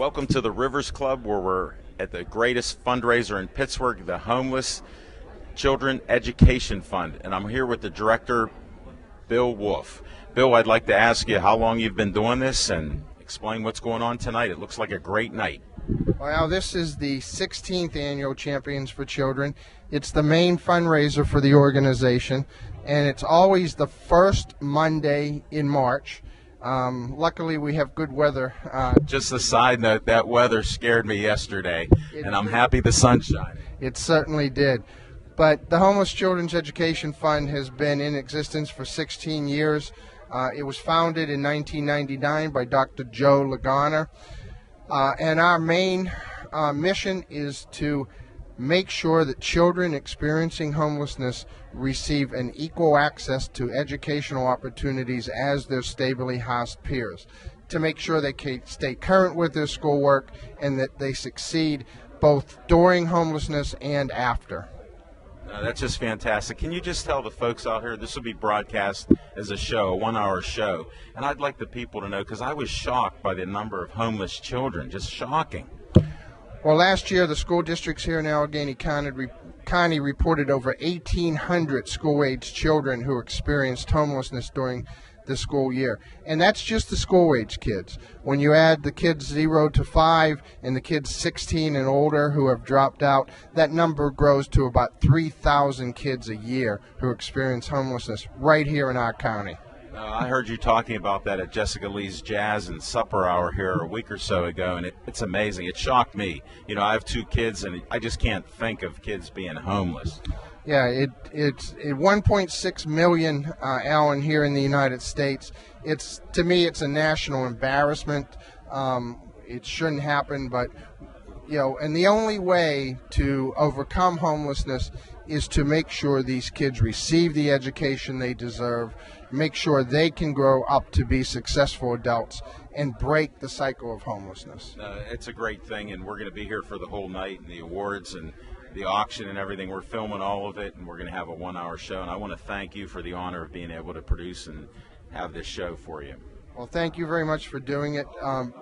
Welcome to the Rivers Club, where we're at the greatest fundraiser in Pittsburgh, the Homeless Children Education Fund. And I'm here with the director, Bill Wolf. Bill, I'd like to ask you how long you've been doing this and explain what's going on tonight. It looks like a great night. Well, this is the 16th annual Champions for Children. It's the main fundraiser for the organization, and it's always the first Monday in March. Luckily, we have good weather. Just a side note, that weather scared me yesterday, and I'm happy the sun's shining. It certainly did. But the Homeless Children's Education Fund has been in existence for 16 years. It was founded in 1999 by Dr. Joe Lagana. And our main mission is to make sure that children experiencing homelessness receive an equal access to educational opportunities as their stably housed peers, to make sure they can stay current with their schoolwork and that they succeed both during homelessness and after. That's just fantastic. Can you just tell the folks out here, this will be broadcast as a show, a 1-hour show, and I'd like the people to know, because I was shocked by the number of homeless children, just shocking. Well, last year the school districts here in Allegheny County reported over 1,800 school-age children who experienced homelessness during the school year. And that's just the school-age kids. When you add the kids 0 to 5 and the kids 16 and older who have dropped out, that number grows to about 3,000 kids a year who experience homelessness right here in our county. I heard you talking about that at Jessica Lee's Jazz and Supper Hour here a week or so ago, and it's amazing. It shocked me. You know, I have 2 kids, and I just can't think of kids being homeless. Yeah, it's 1.6 million, Alan, here in the United States. To me, it's a national embarrassment. It shouldn't happen, but, you know, and the only way to overcome homelessness is to make sure these kids receive the education they deserve, make sure they can grow up to be successful adults, and break the cycle of homelessness. It's a great thing, and we're going to be here for the whole night and the awards and the auction and everything. We're filming all of it, and we're going to have a 1-hour show, and I want to thank you for the honor of being able to produce and have this show for you. Well, thank you very much for doing it.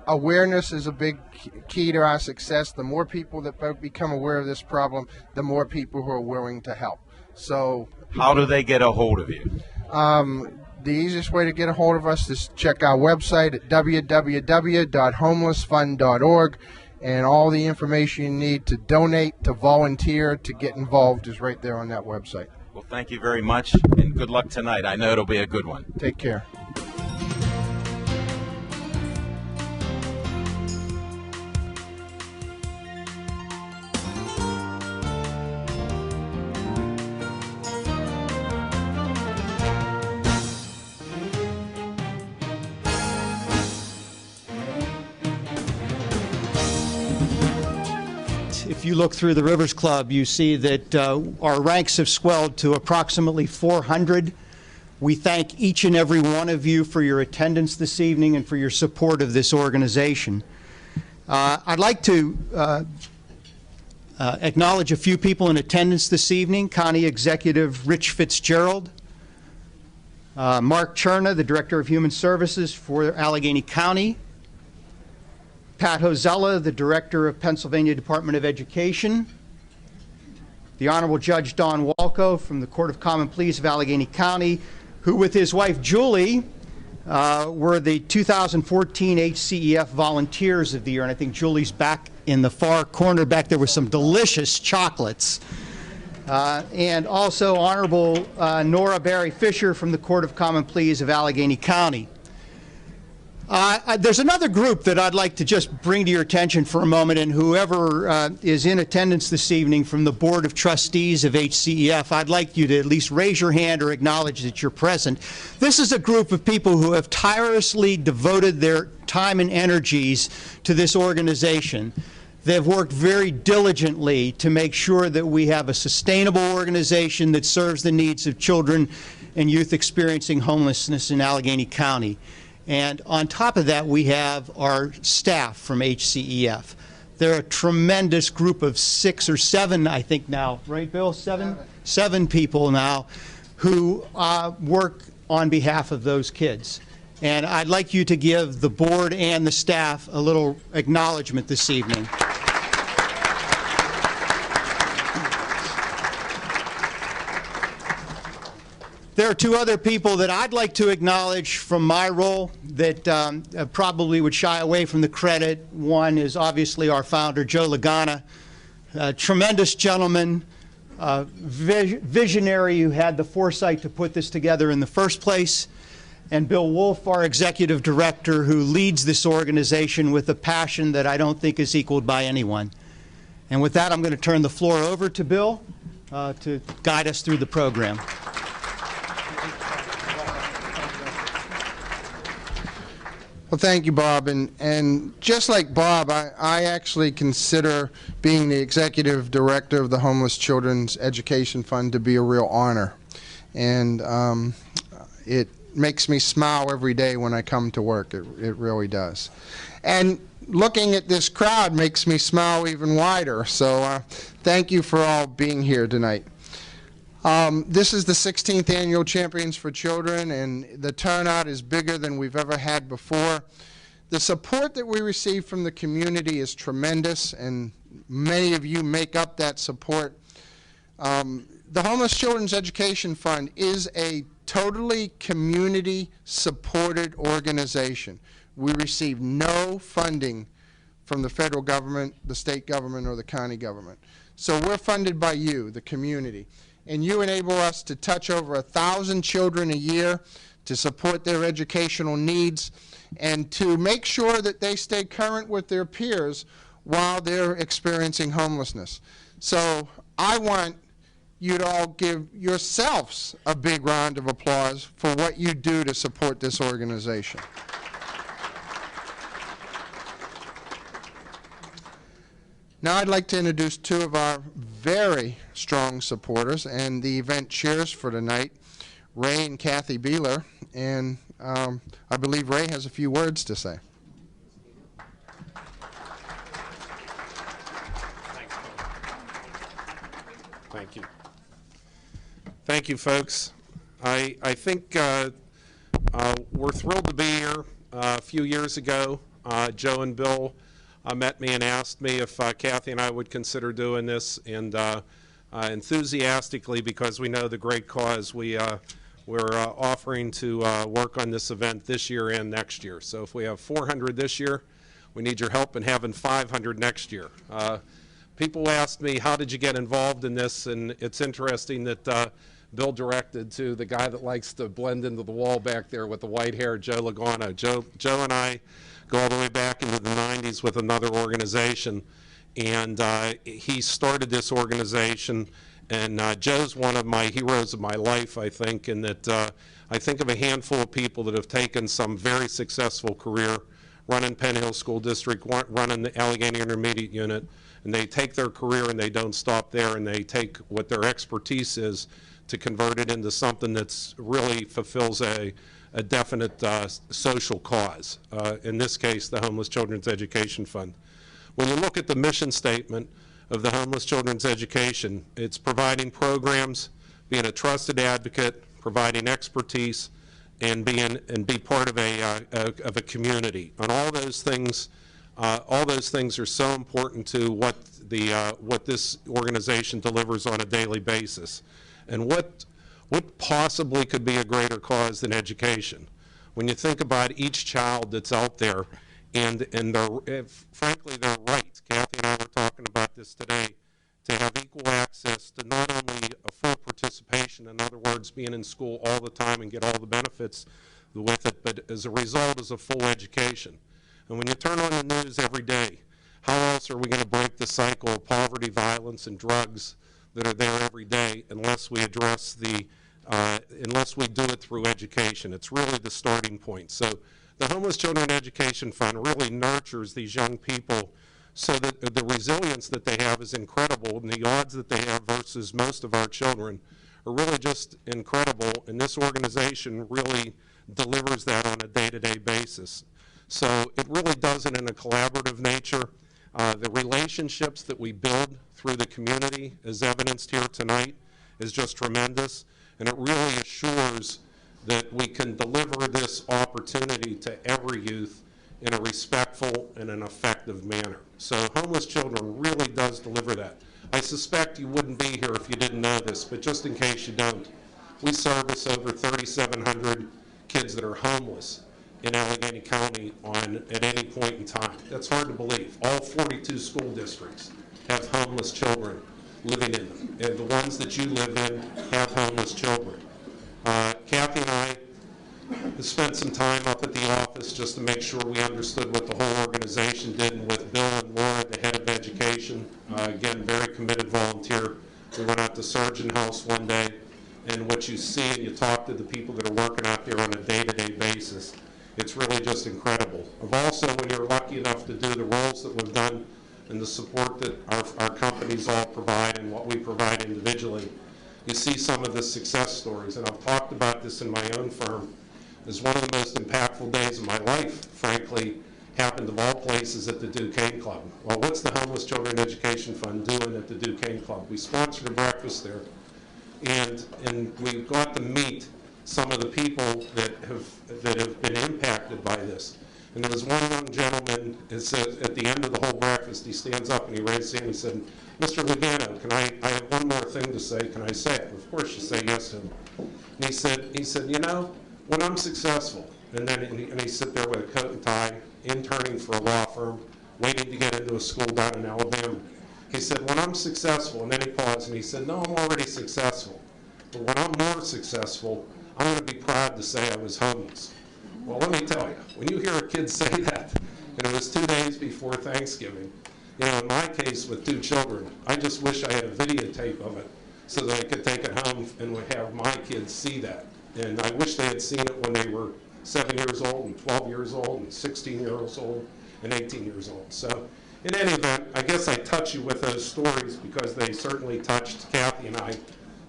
Awareness is a big key to our success. The more people that become aware of this problem, the more people who are willing to help. So, how do they get a hold of you? The easiest way to get a hold of us is check our website at www.homelessfund.org, and all the information you need to donate, to volunteer, to get involved is right there on that website. Well, thank you very much, and good luck tonight. I know it'll be a good one. Take care. If you look through the Rivers Club, you see that our ranks have swelled to approximately 400. We thank each and every one of you for your attendance this evening and for your support of this organization. I'd like to acknowledge a few people in attendance this evening. County Executive Rich Fitzgerald, Mark Cherna, the Director of Human Services for Allegheny County, Pat Hosella, the Director of Pennsylvania Department of Education, the Honorable Judge Don Walco from the Court of Common Pleas of Allegheny County, who with his wife Julie were the 2014 HCEF Volunteers of the Year, and I think Julie's back in the far corner back there with some delicious chocolates. And also Honorable Nora Barry Fisher from the Court of Common Pleas of Allegheny County. There's another group that I'd like to just bring to your attention for a moment, and whoever is in attendance this evening from the Board of Trustees of HCEF, I'd like you to at least raise your hand or acknowledge that you're present. This is a group of people who have tirelessly devoted their time and energies to this organization. They've worked very diligently to make sure that we have a sustainable organization that serves the needs of children and youth experiencing homelessness in Allegheny County. And on top of that, we have our staff from HCEF. They're a tremendous group of 6 or 7, I think now, right, Bill? Seven people now who work on behalf of those kids. And I'd like you to give the board and the staff a little acknowledgement this evening. There are two other people that I'd like to acknowledge from my role that probably would shy away from the credit. One is obviously our founder, Joe Lagana, a tremendous gentleman, visionary who had the foresight to put this together in the first place, and Bill Wolf, our executive director, who leads this organization with a passion that I don't think is equaled by anyone. And with that, I'm going to turn the floor over to Bill to guide us through the program. Well, thank you, Bob. And just like Bob, I actually consider being the executive director of the Homeless Children's Education Fund to be a real honor. And it makes me smile every day when I come to work. It really does. And looking at this crowd makes me smile even wider. So thank you for all being here tonight. This is the 16th Annual Champions for Children, and the turnout is bigger than we've ever had before. The support that we receive from the community is tremendous, and many of you make up that support. The Homeless Children's Education Fund is a totally community-supported organization. We receive no funding from the federal government, the state government, or the county government. So we're funded by you, the community. And you enable us to touch over 1,000 children a year, to support their educational needs, and to make sure that they stay current with their peers while they're experiencing homelessness. So I want you to all give yourselves a big round of applause for what you do to support this organization. Now I'd like to introduce two of our very strong supporters and the event chairs for tonight, Ray and Kathy Beeler, and I believe Ray has a few words to say. Thank you. Thank you, folks. I think we're thrilled to be here. A few years ago, Joe and Bill met me and asked me if Kathy and I would consider doing this, and enthusiastically, because we know the great cause, we're offering to work on this event this year and next year. So if we have 400 this year, we need your help in having 500 next year. People asked me, how did you get involved in this? And it's interesting that Bill directed to the guy that likes to blend into the wall back there with the white hair, Joe Lagana. Joe and I go all the way back into the 90s with another organization, and he started this organization, and Joe's one of my heroes of my life, I think, in that I think of a handful of people that have taken some very successful career, running Penn Hill School District, running the Allegheny Intermediate Unit, and they take their career and they don't stop there, and they take what their expertise is to convert it into something that's really fulfills a definite social cause, in this case, the Homeless Children's Education Fund. When you look at the mission statement of the Homeless Children's Education, it's providing programs, being a trusted advocate, providing expertise, and be part of a community. And all those things are so important to what this organization delivers on a daily basis. And what possibly could be a greater cause than education? When you think about each child that's out there and frankly their rights, Kathy and I were talking about this today, to have equal access to not only a full participation, in other words, being in school all the time and get all the benefits with it, but as a result is a full education. And when you turn on the news every day, how else are we going to break the cycle of poverty, violence, and drugs that are there every day unless we address unless we do it through education? It's really the starting point. So the Homeless Children Education Fund really nurtures these young people so that the resilience that they have is incredible, and the odds that they have versus most of our children are really just incredible, and this organization really delivers that on a day-to-day basis. So it really does it in a collaborative nature. The relationships that we build through the community, as evidenced here tonight, is just tremendous, and it really assures that we can deliver this opportunity to every youth in a respectful and an effective manner. So Homeless Children really does deliver that. I suspect you wouldn't be here if you didn't know this, but just in case you don't, we service over 3,700 kids that are homeless in Allegheny County at any point in time. That's hard to believe. All 42 school districts have homeless children living in them, and the ones that you live in have homeless children. Kathy and I spent some time up at the office just to make sure we understood what the whole organization did, and with Bill and Laura, the head of education, again, very committed volunteer. We went out to Surgeon House one day, and what you see and you talk to the people that are working out there on a day-to-day basis, it's really just incredible. I've also, when you're lucky enough to do the roles that we've done and the support that our companies all provide and what we provide individually, you see some of the success stories. And I've talked about this in my own firm. It's one of the most impactful days of my life, frankly, happened of all places at the Duquesne Club. Well, what's the Homeless Children Education Fund doing at the Duquesne Club? We sponsored a breakfast there, and we got to meet some of the people that have been impacted by this. And there was one young gentleman, it says, at the end of the whole breakfast, he stands up and he raised his hand and he said, "Mr. Lugano, I have one more thing to say, can I say it?" Of course you say yes to him. And he said, "You know, when I'm successful," and he sit there with a coat and tie, interning for a law firm, waiting to get into a school down in Alabama. He said, "When I'm successful," and then he paused and he said, "No, I'm already successful. But when I'm more successful, I'm going to be proud to say I was homeless." Well, let me tell you, when you hear a kid say that, and it was 2 days before Thanksgiving, you know, in my case with 2 children, I just wish I had a videotape of it so that I could take it home and would have my kids see that. And I wish they had seen it when they were 7 years old and 12 years old and 16 years old and 18 years old. So in any event, I guess I touch you with those stories because they certainly touched Kathy and I.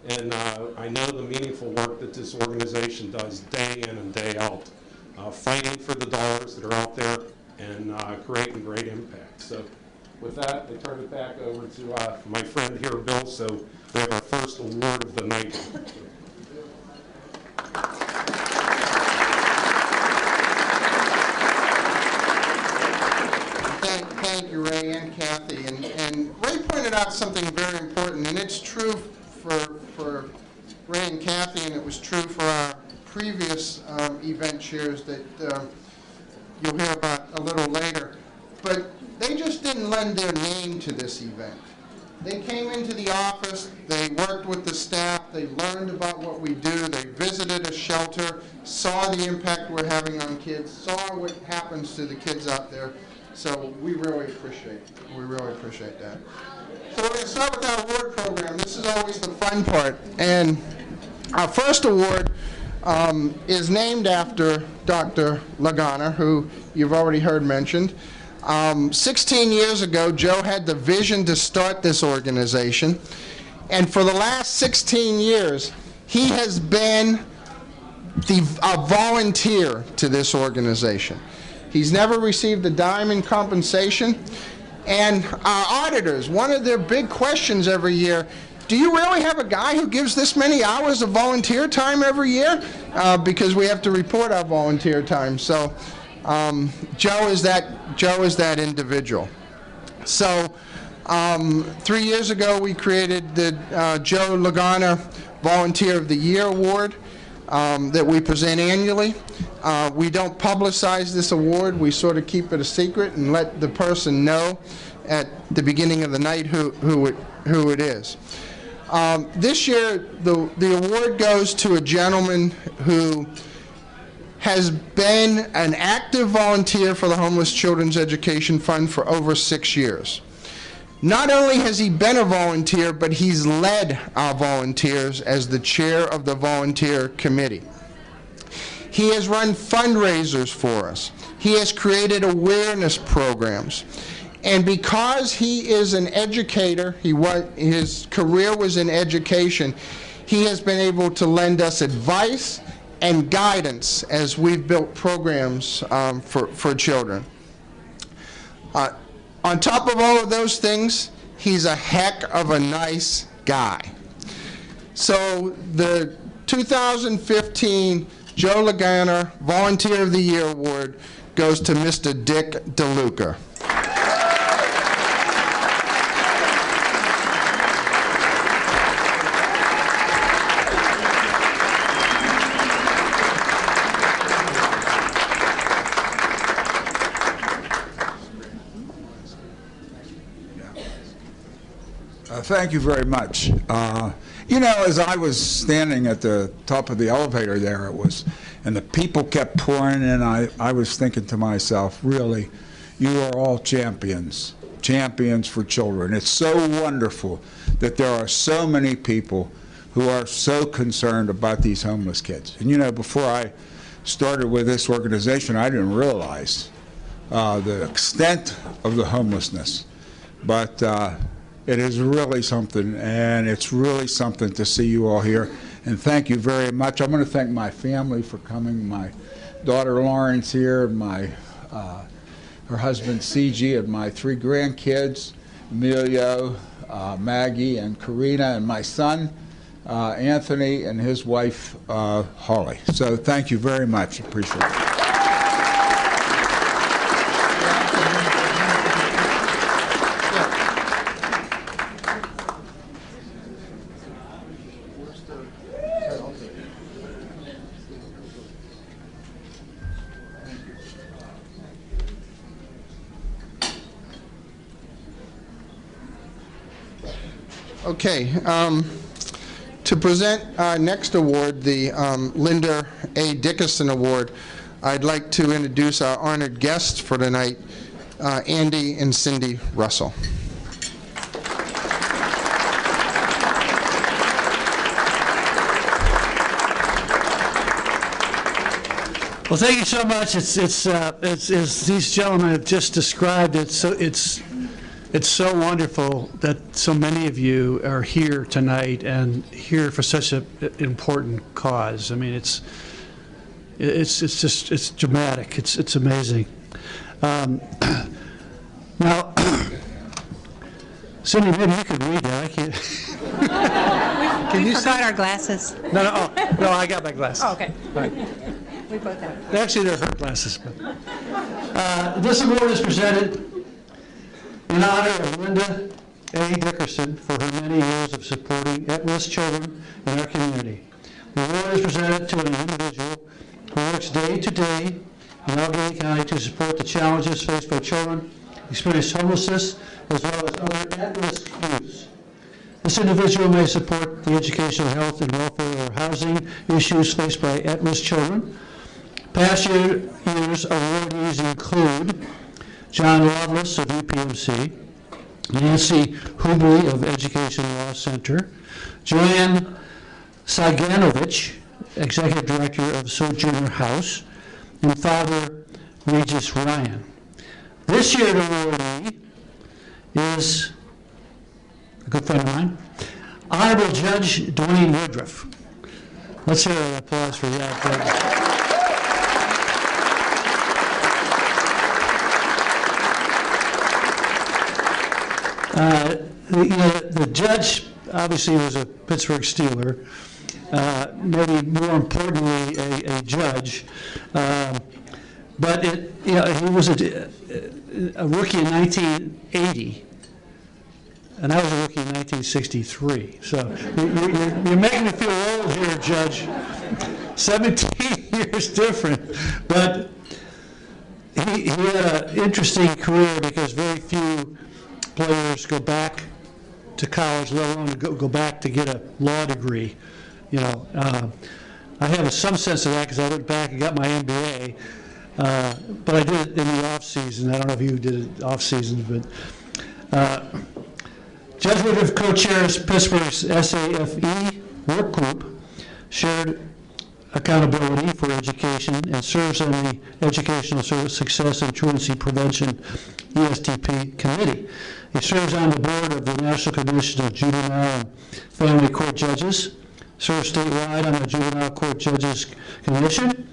And I know the meaningful work that this organization does day in and day out, fighting for the dollars that are out there and creating great impact. So with that, I turn it back over to my friend here, Bill, so we have our first award of the night. Thank you, Ray and Kathy. And Ray pointed out something very important, and it's true for Ray and Kathy, and it was true for our previous event chairs that you'll hear about a little later. But they just didn't lend their name to this event. They came into the office, they worked with the staff, they learned about what we do, they visited a shelter, saw the impact we're having on kids, saw what happens to the kids out there. So we really appreciate that. So we're going to start with our award program. This is always the fun part. And our first award is named after Dr. Lagana, who you've already heard mentioned. 16 years ago, Joe had the vision to start this organization. And for the last 16 years, he has been a volunteer to this organization. He's never received a dime in compensation. And our auditors, one of their big questions every year, do you really have a guy who gives this many hours of volunteer time every year? Because we have to report our volunteer time. So Joe is that individual. So 3 years ago, we created the Joe Lagana Volunteer of the Year Award that we present annually. We don't publicize this award. We sort of keep it a secret and let the person know at the beginning of the night who it is. This year, the award goes to a gentleman who has been an active volunteer for the Homeless Children's Education Fund for over 6 years. Not only has he been a volunteer, but he's led our volunteers as the chair of the volunteer committee. He has run fundraisers for us. He has created awareness programs. And because he is an educator, his career was in education, he has been able to lend us advice and guidance as we've built programs for children. On top of all of those things, he's a heck of a nice guy. So the 2015 Joe Lagana Volunteer of the Year Award goes to Mr. Dick DeLuca. Thank you very much. You know, as I was standing at the top of the elevator there, and the people kept pouring in, I was thinking to myself, really, you are all champions for children. It's so wonderful that there are so many people who are so concerned about these homeless kids. And you know, before I started with this organization, I didn't realize the extent of the homelessness. But it is really something, and it's really something to see you all here. And thank you very much. I'm going to thank my family for coming. My daughter Lauren's here, her husband CG, and my 3 grandkids, Emilio, Maggie, and Karina, and my son Anthony, and his wife Holly. So thank you very much. Appreciate it. Okay, to present our next award, the Linda A. Dickerson Award, I'd like to introduce our honored guests for tonight, Andy and Cindy Russell. Well, thank you so much. It's as these gentlemen have just described it. So it's so wonderful that so many of you are here tonight and here for such an important cause. I mean, it's dramatic. It's amazing. Now, Cindy, maybe you could read that. I can't. Can you forgot our glasses. No, I got my glasses. Oh, okay. Right. We both have. Actually, they're her glasses. But, this award is presented in honor of Linda A. Dickerson for her many years of supporting at-risk children in our community. The award is presented to an individual who works day to day in Allegheny County to support the challenges faced by children experiencing homelessness as well as other at-risk youths. This individual may support the educational, health, and welfare or housing issues faced by at-risk children. Past year's awardees include John Loveless of UPMC, Nancy Hubley of Education Law Center, Joanne Saganovich, Executive Director of Sojourner House, and Father Regis Ryan. This year's awardee is a good friend of mine, Honorable Judge Dwayne Woodruff. Let's hear an applause for that, Judge. The judge obviously was a Pittsburgh Steeler, maybe more importantly a judge, but he was a rookie in 1980, and I was a rookie in 1963. So you're making me feel old here, Judge. 17 years different, but he had an interesting career because very few players go back to college, let alone go back to get a law degree. I have some sense of that because I went back and got my MBA, but I did it in the off season. I don't know if you did it off season, but Judge Woodruff co-chairs Pittsburgh's SAFE work group, shared accountability for education, and serves on the Educational Service Success and Truancy Prevention ESTP committee. He serves on the board of the National Commission of Juvenile and Family Court Judges, served statewide on the Juvenile Court Judges Commission,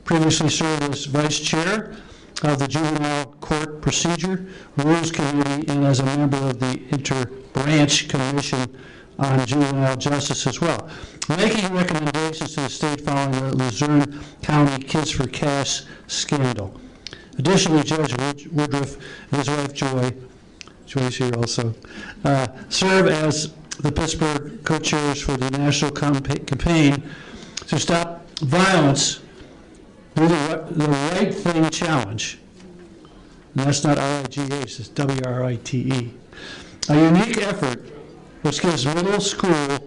previously served as vice chair of the Juvenile Court Procedure Rules Committee, and as a member of the Inter-Branch Commission on juvenile justice as well, making recommendations to the state following the Luzerne County Kids for Cash scandal. Additionally, Judge Woodruff and his wife Joy's here also, serve as the Pittsburgh co-chairs for the national campaign to stop violence through the Right Thing Challenge. And that's not R-I-G-H, it's W-R-I-T-E. A unique effort which gives middle school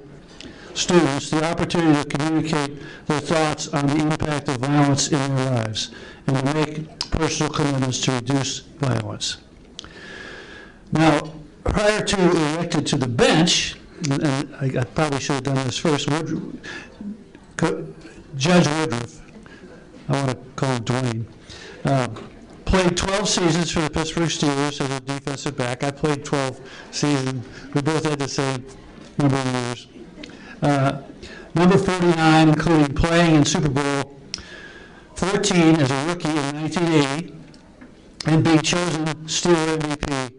students the opportunity to communicate their thoughts on the impact of violence in their lives and to make personal commitments to reduce violence. Now, prior to elected to the bench, and I probably should have done this first, Judge Woodruff, I want to call him Dwayne, played 12 seasons for the Pittsburgh Steelers as a defensive back. I played 12 seasons. We both had the same number of years. Number 49, including playing in Super Bowl 14 as a rookie in 1980 and being chosen Steeler MVP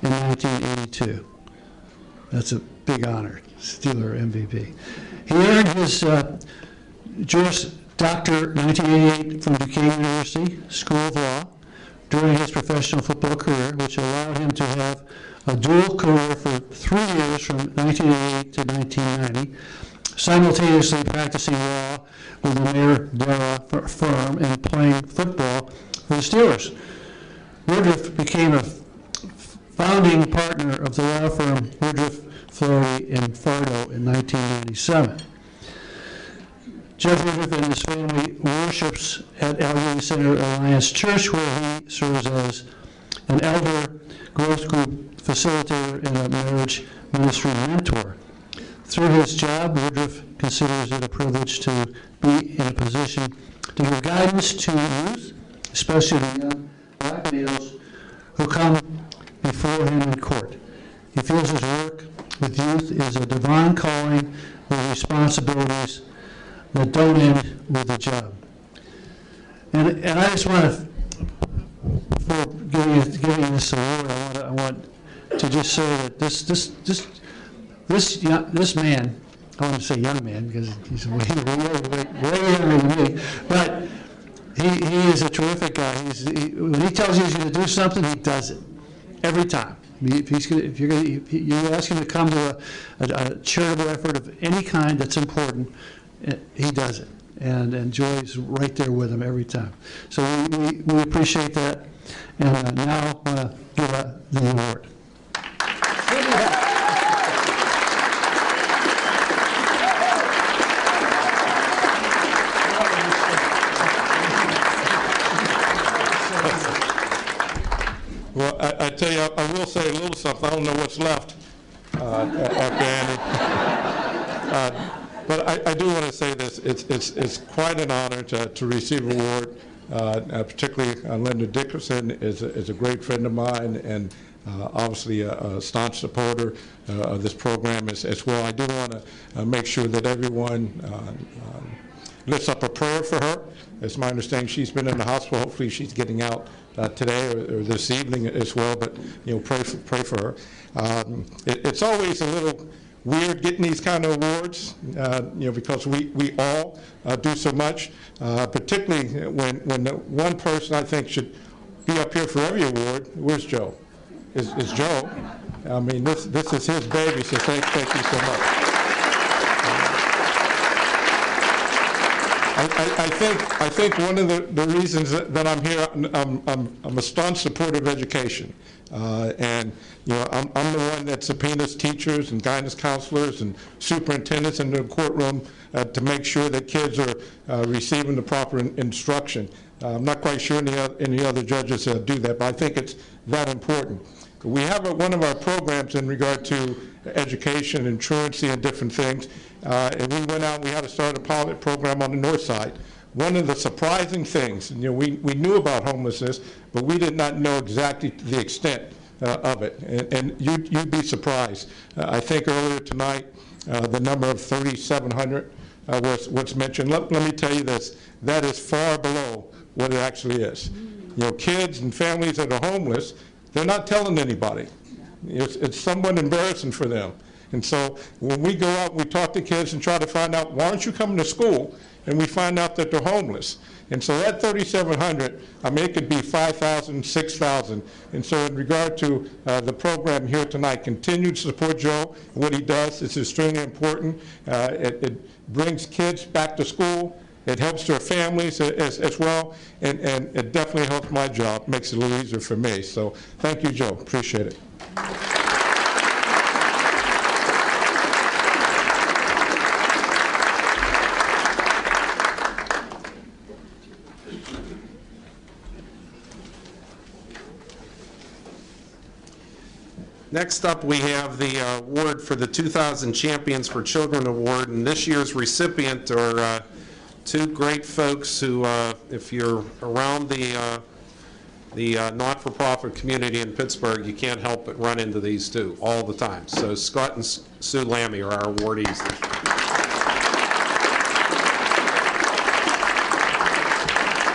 in 1982. That's a big honor, Steeler MVP. He earned his Juris Doctor 1988 from Duquesne University School of Law during his professional football career, which allowed him to have a dual career for 3 years from 1988 to 1990, simultaneously practicing law with the Mayor Dara firm and playing football for the Steelers. Woodruff became a founding partner of the law firm Woodruff, Flaherty, and Fardo in 1997. Judge Woodruff and his family worships at Allegheny Center Alliance Church, where he serves as an elder growth group facilitator and a marriage ministry mentor. Through his job, Woodruff considers it a privilege to be in a position to give guidance to youth, especially the young black males who come before him in court. He feels his work with youth is a divine calling with responsibilities that don't end with the job. And I just want to, before giving this award, I want to just say that this man, I want to say young man because he's way younger than me, but he is a terrific guy. When he tells you he's going to do something, he does it every time. If you ask him to come to a charitable effort of any kind that's important, he does it, and Joy's right there with him every time. So we appreciate that, and now I want to give the award. Well, I tell you, I will say a little something. I don't know what's left after Andy. But I do want to say this. It's quite an honor to receive an award. Particularly Linda Dickerson is a great friend of mine and obviously a staunch supporter of this program as well. I do want to make sure that everyone lifts up a prayer for her. It's my understanding she's been in the hospital. Hopefully she's getting out today or this evening as well. But pray for her. It's always a little weird getting these kind of awards, because we all do so much. Particularly when the one person I think should be up here for every award. Where's Joe? Is Joe? I mean, this is his baby. So thank you so much. I think one of the reasons that I'm here, I'm a staunch supporter of education, and I'm the one that subpoenas teachers and guidance counselors and superintendents in the courtroom to make sure that kids are receiving the proper instruction. I'm not quite sure any other judges do that, but I think it's that important. We have one of our programs in regard to education and truancy and different things, and we went out and we had to start a pilot program on the north side. One of the surprising things, we knew about homelessness, but we did not know exactly the extent of it, and you'd be surprised. I think earlier tonight, the number of 3,700 was mentioned. Let me tell you this, that is far below what it actually is. Kids and families that are homeless, they're not telling anybody. It's somewhat embarrassing for them. And so when we go out, we talk to kids and try to find out, why aren't you coming to school? And we find out that they're homeless. And so that 3,700, I mean, it could be 5,000, 6,000. And so in regard to the program here tonight, continue to support Joe. What he does is extremely important. It brings kids back to school. It helps their families as well. And it definitely helps my job, makes it a little easier for me. So thank you, Joe. Appreciate it. Next up, we have the award for the 2000 Champions for Children Award, and this year's recipient are two great folks who, if you're around the not-for-profit community in Pittsburgh, you can't help but run into these two all the time. So Scott and Sue Lammy are our awardees.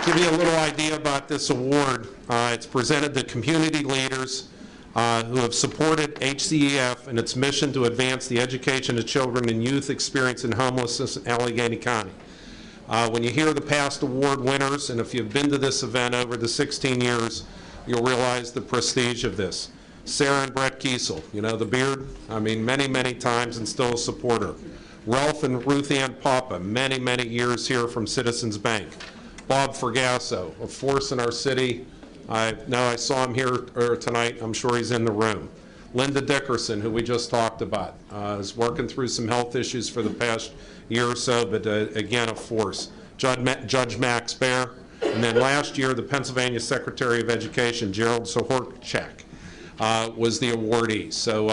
To give you a little idea about this award, it's presented to community leaders who have supported HCEF in its mission to advance the education of children and youth experiencing homelessness in Allegheny County. When you hear the past award winners, and if you've been to this event over the 16 years, you'll realize the prestige of this. Sarah and Brett Kiesel, you know the beard? I mean, many, many times and still a supporter. Ralph and Ruth Ann Papa, many, many years here from Citizens Bank. Bob Fergasso, a force in our city. I saw him here tonight. I'm sure he's in the room. Linda Dickerson, who we just talked about, is working through some health issues for the past year or so, but again, a force. Judge Max Baer, and then last year, the Pennsylvania Secretary of Education, Gerald Sahorchak, was the awardee. So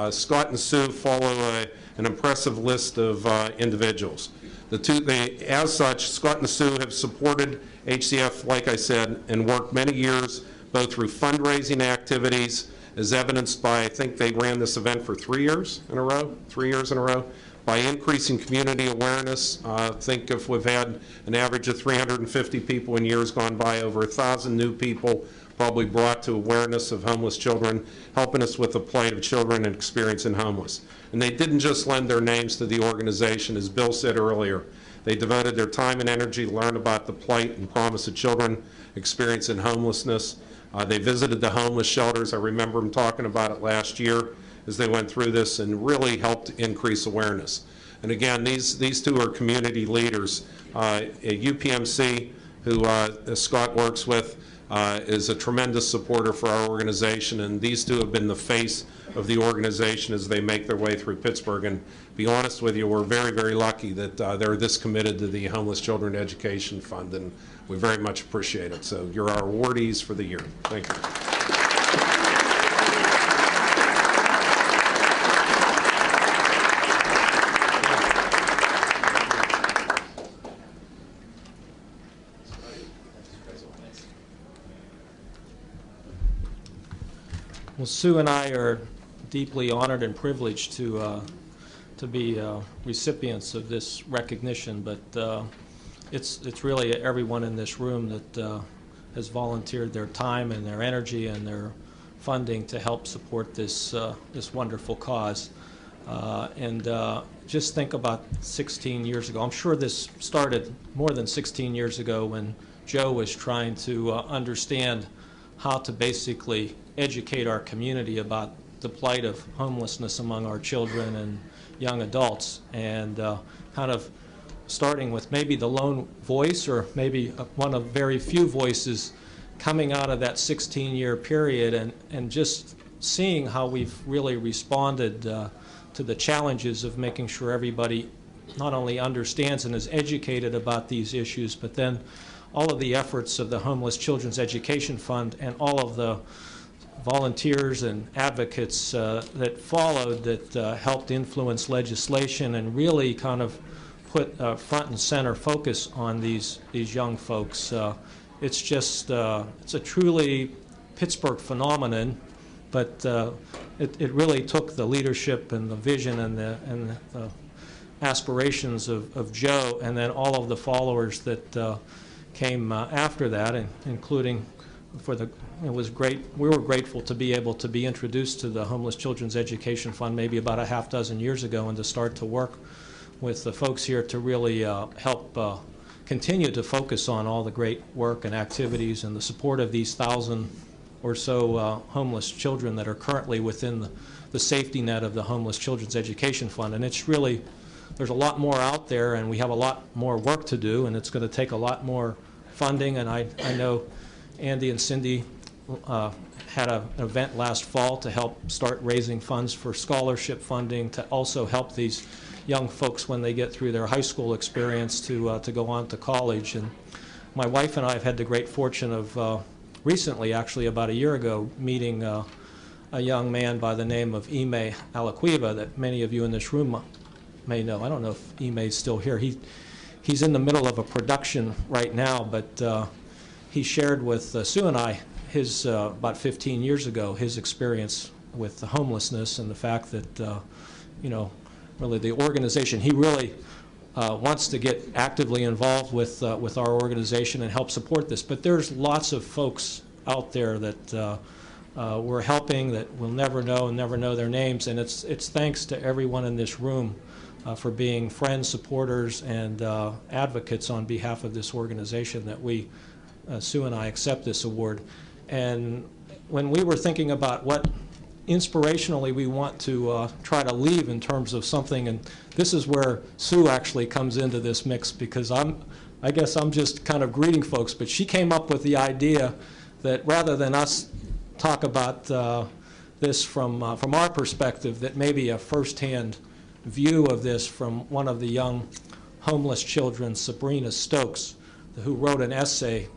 Scott and Sue follow an impressive list of individuals. As such, Scott and Sue have supported HCF, like I said, and worked many years both through fundraising activities, as evidenced by, I think they ran this event for 3 years in a row, by increasing community awareness. Think if we've had an average of 350 people in years gone by, over 1,000 new people probably brought to awareness of homeless children, helping us with the plight of children and experiencing homeless. And they didn't just lend their names to the organization, as Bill said earlier. They devoted their time and energy to learn about the plight and promise of children experiencing homelessness. They visited the homeless shelters. I remember them talking about it last year as they went through this, and really helped increase awareness. And again, these two are community leaders. At UPMC, who Scott works with, is a tremendous supporter for our organization, and these two have been the face of the organization as they make their way through Pittsburgh. And to be honest with you, we're very, very lucky that they're this committed to the Homeless Children Education Fund, and we very much appreciate it. So you're our awardees for the year. Thank you. Well, Sue and I are deeply honored and privileged to be recipients of this recognition, but it's really everyone in this room that has volunteered their time and their energy and their funding to help support this this wonderful cause. Just think about 16 years ago. I'm sure this started more than 16 years ago when Joe was trying to understand how to basically educate our community about the plight of homelessness among our children and young adults, and kind of starting with maybe the lone voice, or maybe one of very few voices coming out of that 16-year period, and just seeing how we've really responded to the challenges of making sure everybody not only understands and is educated about these issues, but then all of the efforts of the Homeless Children's Education Fund and all of the volunteers and advocates that followed, that helped influence legislation and really kind of put front and center focus on these young folks. It's just it's a truly Pittsburgh phenomenon, but it really took the leadership and the vision and the aspirations of Joe, and then all of the followers that came after that, including it was great. We were grateful to be able to be introduced to the Homeless Children's Education Fund maybe about a half dozen years ago, and to start to work with the folks here to really help continue to focus on all the great work and activities and the support of these 1,000 or so homeless children that are currently within the safety net of the Homeless Children's Education Fund. And it's really, there's a lot more out there, and we have a lot more work to do, and it's going to take a lot more funding. And I know Andy and Cindy had an event last fall to help start raising funds for scholarship funding to also help these young folks when they get through their high school experience to go on to college. And my wife and I have had the great fortune of recently, actually about a year ago, meeting a young man by the name of Ime Alaquiva that many of you in this room may know. I don't know if Ime is still here. He's in the middle of a production right now, but he shared with Sue and I his, about 15 years ago, his experience with the homelessness and the fact that, really the organization, he really wants to get actively involved with our organization and help support this. But there's lots of folks out there that we're helping that we'll never know and never know their names, and it's thanks to everyone in this room for being friends, supporters, and advocates on behalf of this organization that we, Sue and I, accept this award. And when we were thinking about what inspirationally we want to try to leave in terms of something, and this is where Sue actually comes into this mix, because I guess I'm just kind of greeting folks, but she came up with the idea that rather than us talk about this from our perspective, that maybe a firsthand view of this from one of the young homeless children, Sabrina Stokes, who wrote an essay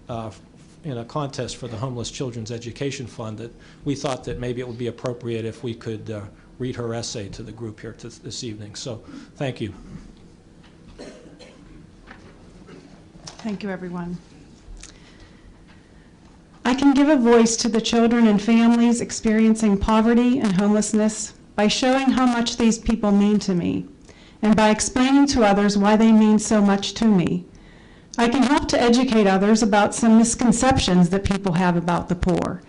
in a contest for the Homeless Children's Education Fund, that we thought that maybe it would be appropriate if we could read her essay to the group here this evening. So thank you. Thank you, everyone. I can give a voice to the children and families experiencing poverty and homelessness by showing how much these people mean to me, and by explaining to others why they mean so much to me. I can help to educate others about some misconceptions that people have about the poor.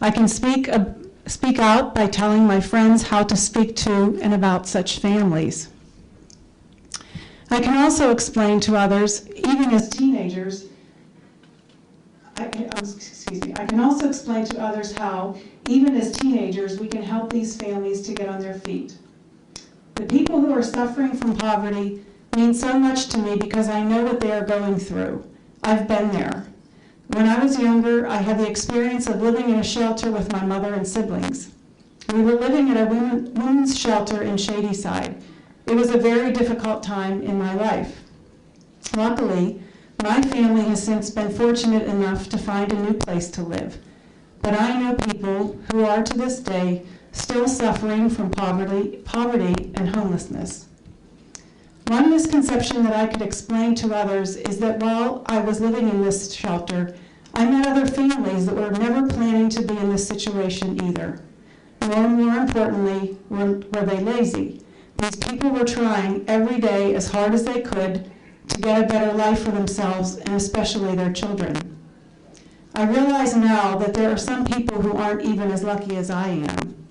I can speak out by telling my friends how to speak to and about such families. I can also explain to others, even as teenagers, I can also explain to others how, even as teenagers, we can help these families to get on their feet. The people who are suffering from poverty mean so much to me because I know what they are going through. I've been there. When I was younger, I had the experience of living in a shelter with my mother and siblings. We were living at a women's shelter in Shadyside. It was a very difficult time in my life. Luckily, my family has since been fortunate enough to find a new place to live. But I know people who are to this day still suffering from poverty and homelessness. One misconception that I could explain to others is that while I was living in this shelter, I met other families that were never planning to be in this situation either. Nor, more importantly, were they lazy. These people were trying every day as hard as they could to get a better life for themselves and especially their children. I realize now that there are some people who aren't even as lucky as I am.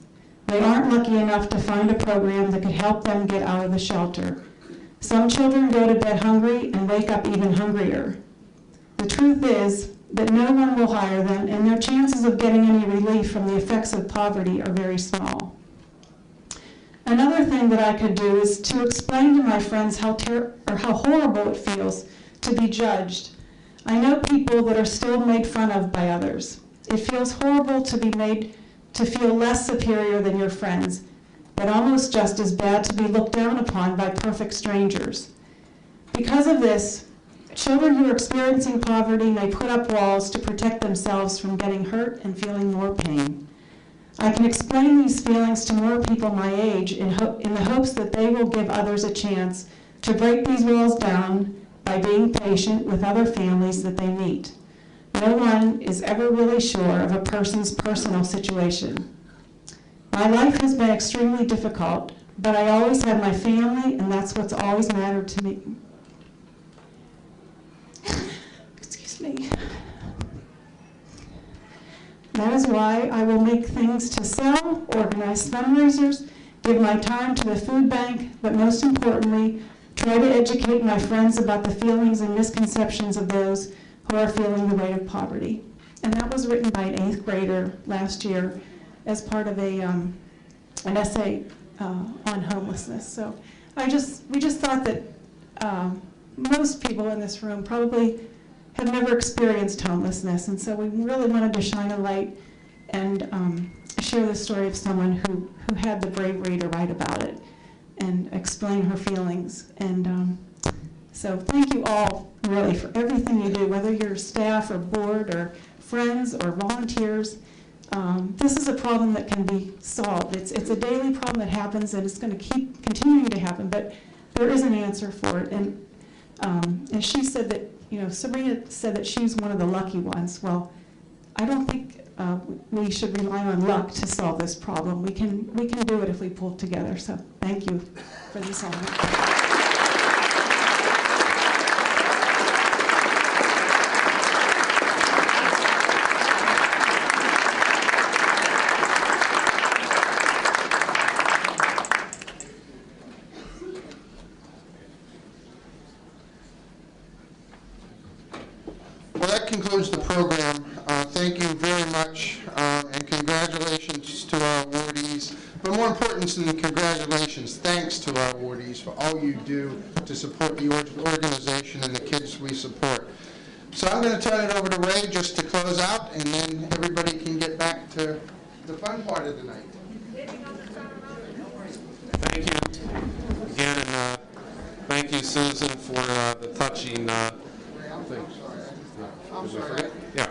They aren't lucky enough to find a program that could help them get out of the shelter. Some children go to bed hungry and wake up even hungrier. The truth is that no one will hire them, and their chances of getting any relief from the effects of poverty are very small. Another thing that I could do is to explain to my friends how horrible it feels to be judged. I know people that are still made fun of by others. It feels horrible to be made to feel less superior than your friends, but almost just as bad to be looked down upon by perfect strangers. Because of this, children who are experiencing poverty may put up walls to protect themselves from getting hurt and feeling more pain. I can explain these feelings to more people my age in the hopes that they will give others a chance to break these walls down by being patient with other families that they meet. No one is ever really sure of a person's personal situation. My life has been extremely difficult, but I always had my family, and that's what's always mattered to me. Excuse me. That is why I will make things to sell, organize fundraisers, give my time to the food bank, but most importantly, try to educate my friends about the feelings and misconceptions of those who are feeling the weight of poverty. And that was written by an 8th grader last year as part of an essay on homelessness. So we just thought that most people in this room probably have never experienced homelessness, and so we really wanted to shine a light and share the story of someone who had the bravery to write about it and explain her feelings. And so thank you all, really, for everything you do, whether you're staff or board or friends or volunteers. This is a problem that can be solved. It's a daily problem that happens, and it's going to keep continuing to happen, but there is an answer for it. And she said that, Sabrina said that she's one of the lucky ones. Well, I don't think we should rely on luck to solve this problem. We can do it if we pull together. So thank you for this honor. Well, that concludes the program. Thank you very much, and congratulations to our awardees. But more important than congratulations, thanks to our awardees for all you do to support the organization and the kids we support. So I'm going to turn it over to Ray just to close out, and then everybody can get back to the fun part of the night. Thank you again, and thank you, Susan, for the touching thing. I'm sorry. Yeah,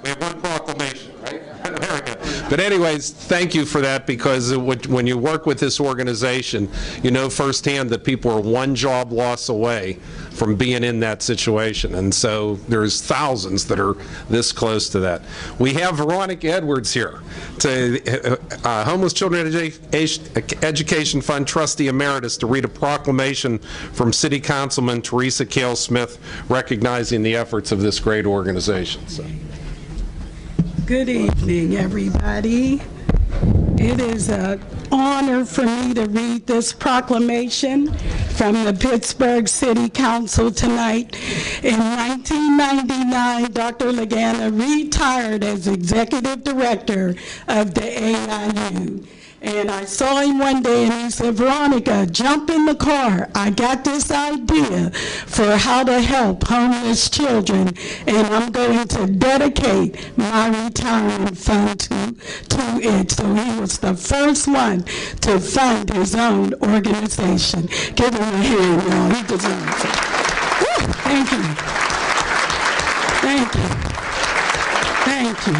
we have one proclamation, right? Very good. But anyways, thank you for that, because when you work with this organization, you know firsthand that people are one job loss away from being in that situation. And so there's thousands that are this close to that. We have Veronica Edwards here, Homeless Children Education Fund Trustee Emeritus, to read a proclamation from City Councilman Teresa Cale Smith recognizing the efforts of this great organization. So. Good evening, everybody. It is an honor for me to read this proclamation from the Pittsburgh City Council tonight. In 1999, Dr. Lagana retired as Executive Director of the AIU. And I saw him one day and he said, Veronica, jump in the car. I got this idea for how to help homeless children, and I'm going to dedicate my retirement fund to it. So he was the first one to fund his own organization. Give him a hand, y'all. He deserves it. Woo, thank you. Thank you. Thank you.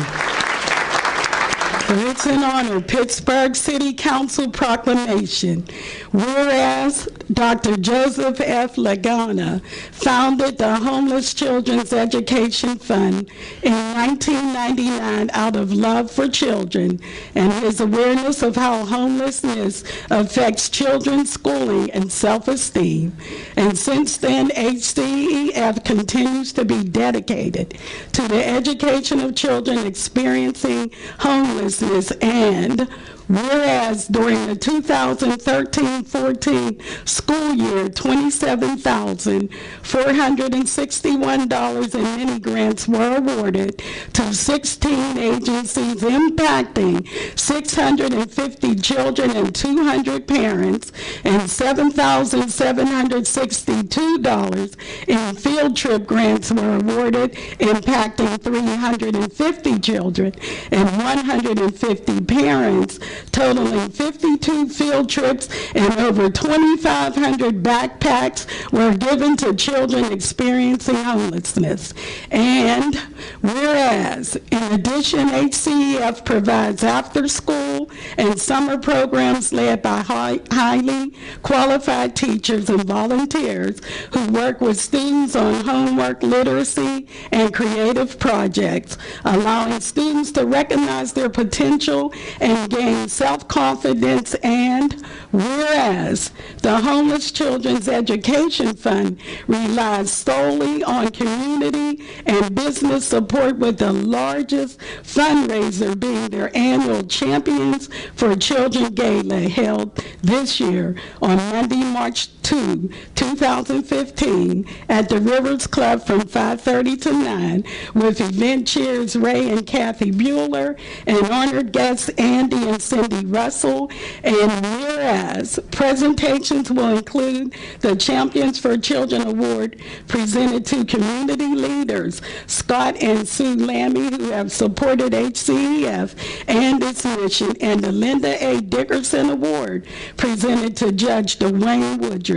It's an honor. Pittsburgh City Council proclamation. Whereas Dr. Joseph F. Lagana founded the Homeless Children's Education Fund in 1999 out of love for children and his awareness of how homelessness affects children's schooling and self-esteem. And since then, HCEF continues to be dedicated to the education of children experiencing homelessness. And whereas during the 2013-14 school year, $27,461 in mini grants were awarded to 16 agencies impacting 650 children and 200 parents, and $7,762 in field trip grants were awarded impacting 350 children and 150 parents, totaling 52 field trips, and over 2,500 backpacks were given to children experiencing homelessness. And whereas, in addition, HCEF provides after-school and summer programs led by highly qualified teachers and volunteers who work with students on homework, literacy, and creative projects, allowing students to recognize their potential and gain building self-confidence, and whereas the Homeless Children's Education Fund relies solely on community and business support, with the largest fundraiser being their annual Champions for Children Gala held this year on Monday, March 2, 2015 at the Rivers Club from 5:30 to 9 with event chairs Ray and Kathy Bueller and honored guests Andy and Cindy Russell. And whereas presentations will include the Champions for Children Award presented to community leaders Scott and Sue Lammy, who have supported HCEF and its mission, and the Linda A. Dickerson Award presented to Judge Dwayne Woodruff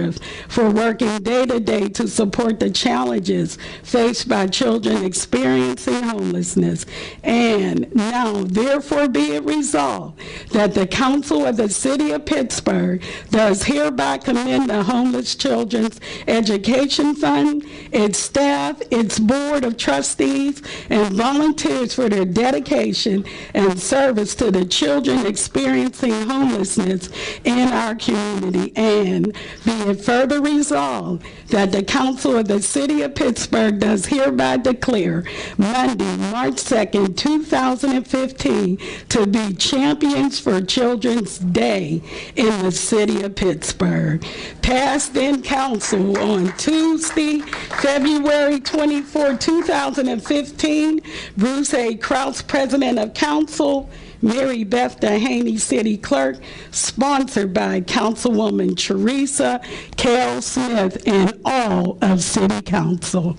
for working day to day to support the challenges faced by children experiencing homelessness. And now, therefore, be it resolved that the Council of the City of Pittsburgh does hereby commend the Homeless Children's Education Fund, its staff, its board of trustees, and volunteers for their dedication and service to the children experiencing homelessness in our community. And be it further resolved that the Council of the City of Pittsburgh does hereby declare Monday, March 2nd, 2015 to be Champions for Children's Day in the City of Pittsburgh. Passed in Council on Tuesday, February 24, 2015. Bruce A. Krause, President of Council. Mary Beth Dehaney, City Clerk. Sponsored by Councilwoman Teresa Carol Smith and all of City Council.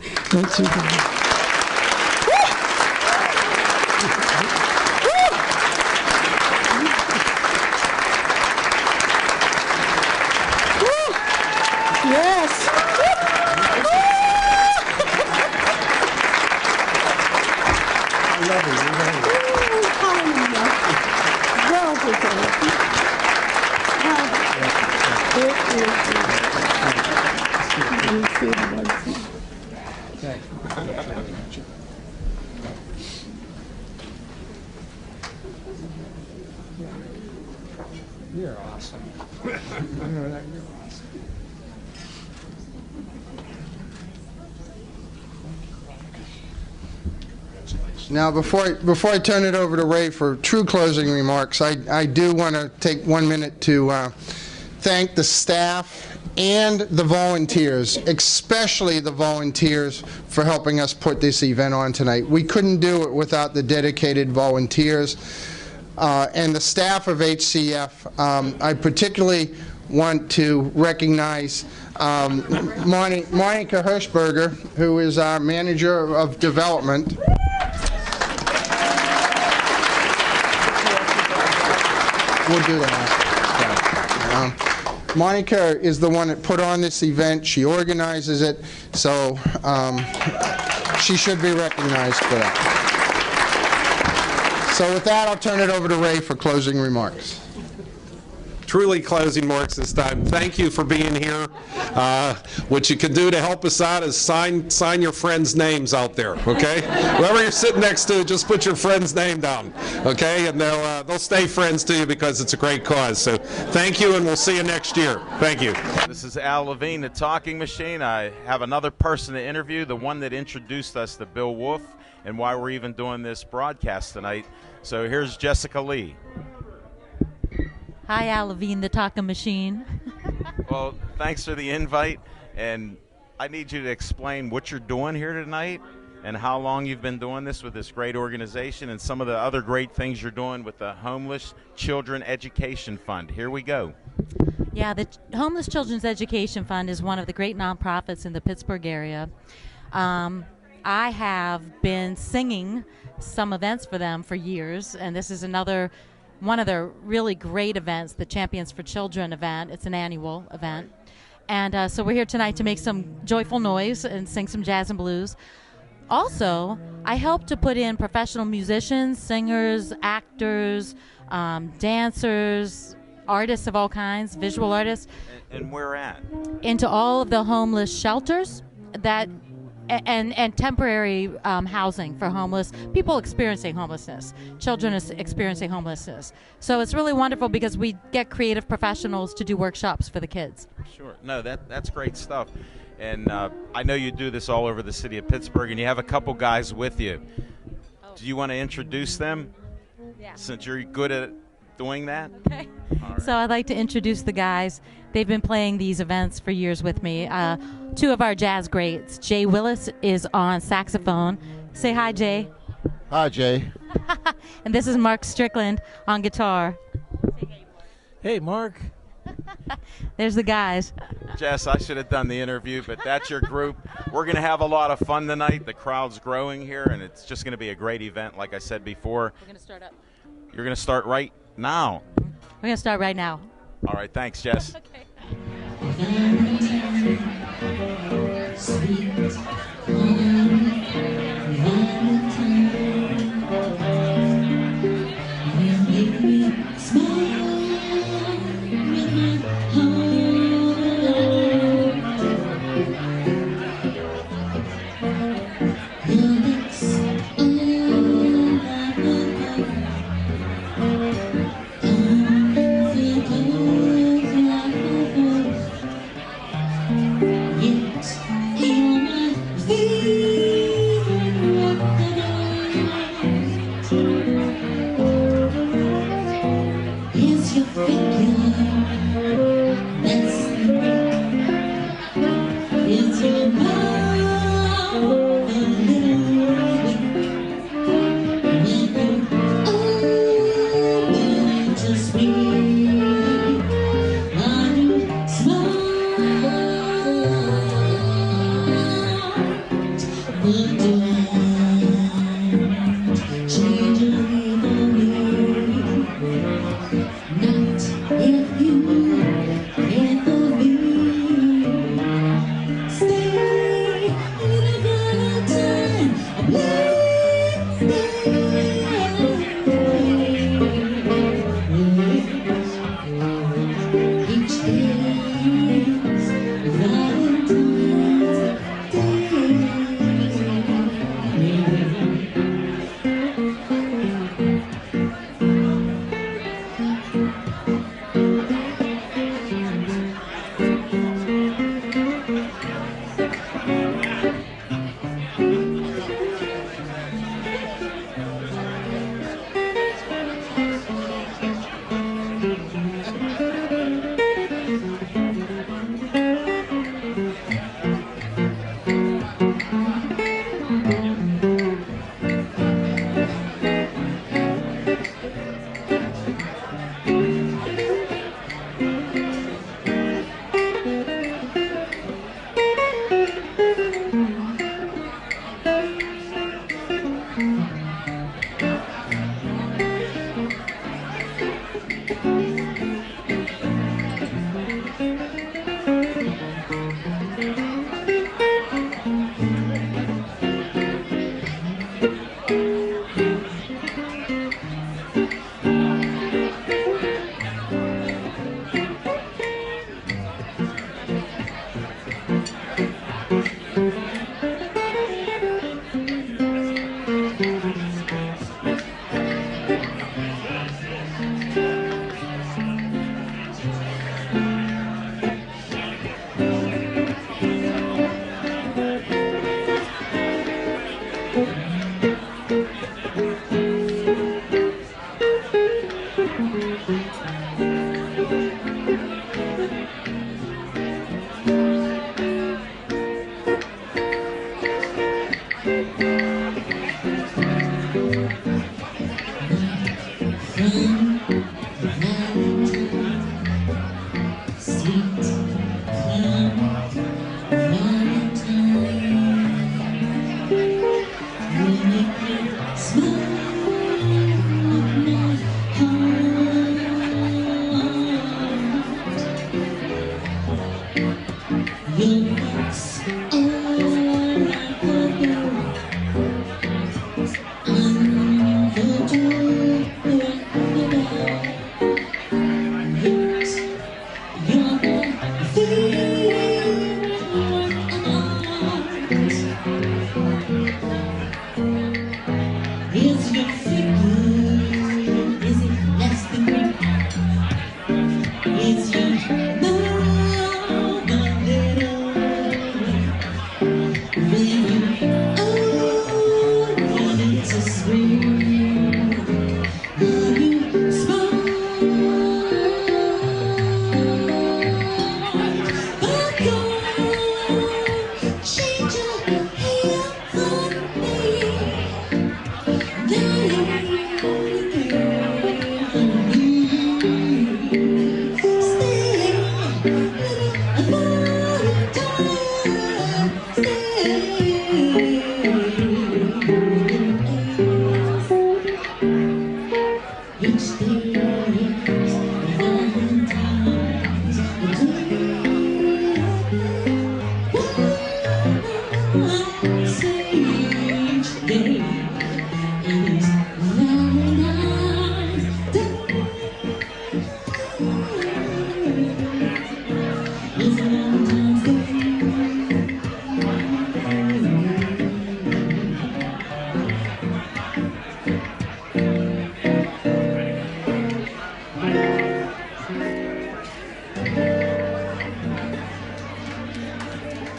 Yes. I love it. You're awesome. Now, before I turn it over to Ray for true closing remarks, I do want to take 1 minute to thank the staff and the volunteers, especially the volunteers, for helping us put this event on tonight. We couldn't do it without the dedicated volunteers and the staff of HCF. I particularly want to recognize Monica Hirschberger, who is our manager of development. We'll do that. Monica is the one that put on this event. She organizes it, so she should be recognized for that. So with that, I'll turn it over to Ray for closing remarks. Truly closing remarks this time. Thank you for being here. What you can do to help us out is sign your friends' names out there, okay? Whoever you're sitting next to, just put your friend's name down, okay? And they'll stay friends to you because it's a great cause. So thank you, and we'll see you next year. Thank you. This is Al Levine, the Talking Machine. I have another person to interview, the one that introduced us to Bill Wolf and why we're even doing this broadcast tonight. So here's Jessica Lee. Hi, Al Levine, the Talking Machine. Well, thanks for the invite, and I need you to explain what you're doing here tonight and how long you've been doing this with this great organization and some of the other great things you're doing with the Homeless Children Education Fund. Here we go. Yeah, the Homeless Children's Education Fund is one of the great nonprofits in the Pittsburgh area. I have been singing some events for them for years, and this is one of the really great events, the Champions for Children event. It's an annual event. And so we're here tonight to make some joyful noise and sing some jazz and blues. Also, I help to put in professional musicians, singers, actors, dancers, artists of all kinds, visual artists. And where at? Into all of the homeless shelters that and temporary housing for homeless people experiencing homelessness, children experiencing homelessness. So it's really wonderful because we get creative professionals to do workshops for the kids. Sure. No, that's great stuff. And I know you do this all over the city of Pittsburgh, and you have a couple guys with you. Do you want to introduce them? Yeah. Since you're good at doing that? Okay. So I'd like to introduce the guys. They've been playing these events for years with me. Two of our jazz greats. Jay Willis is on saxophone. Say hi, Jay. Hi, Jay. And this is Mark Strickland on guitar. Hey, Mark. There's the guys. Jess, I should have done the interview, but that's your group. We're going to have a lot of fun tonight. The crowd's growing here, and it's just going to be a great event, like I said before. We're going to start up. You're going to start right now. We're going to start right now. All right, thanks, Jess. Okay.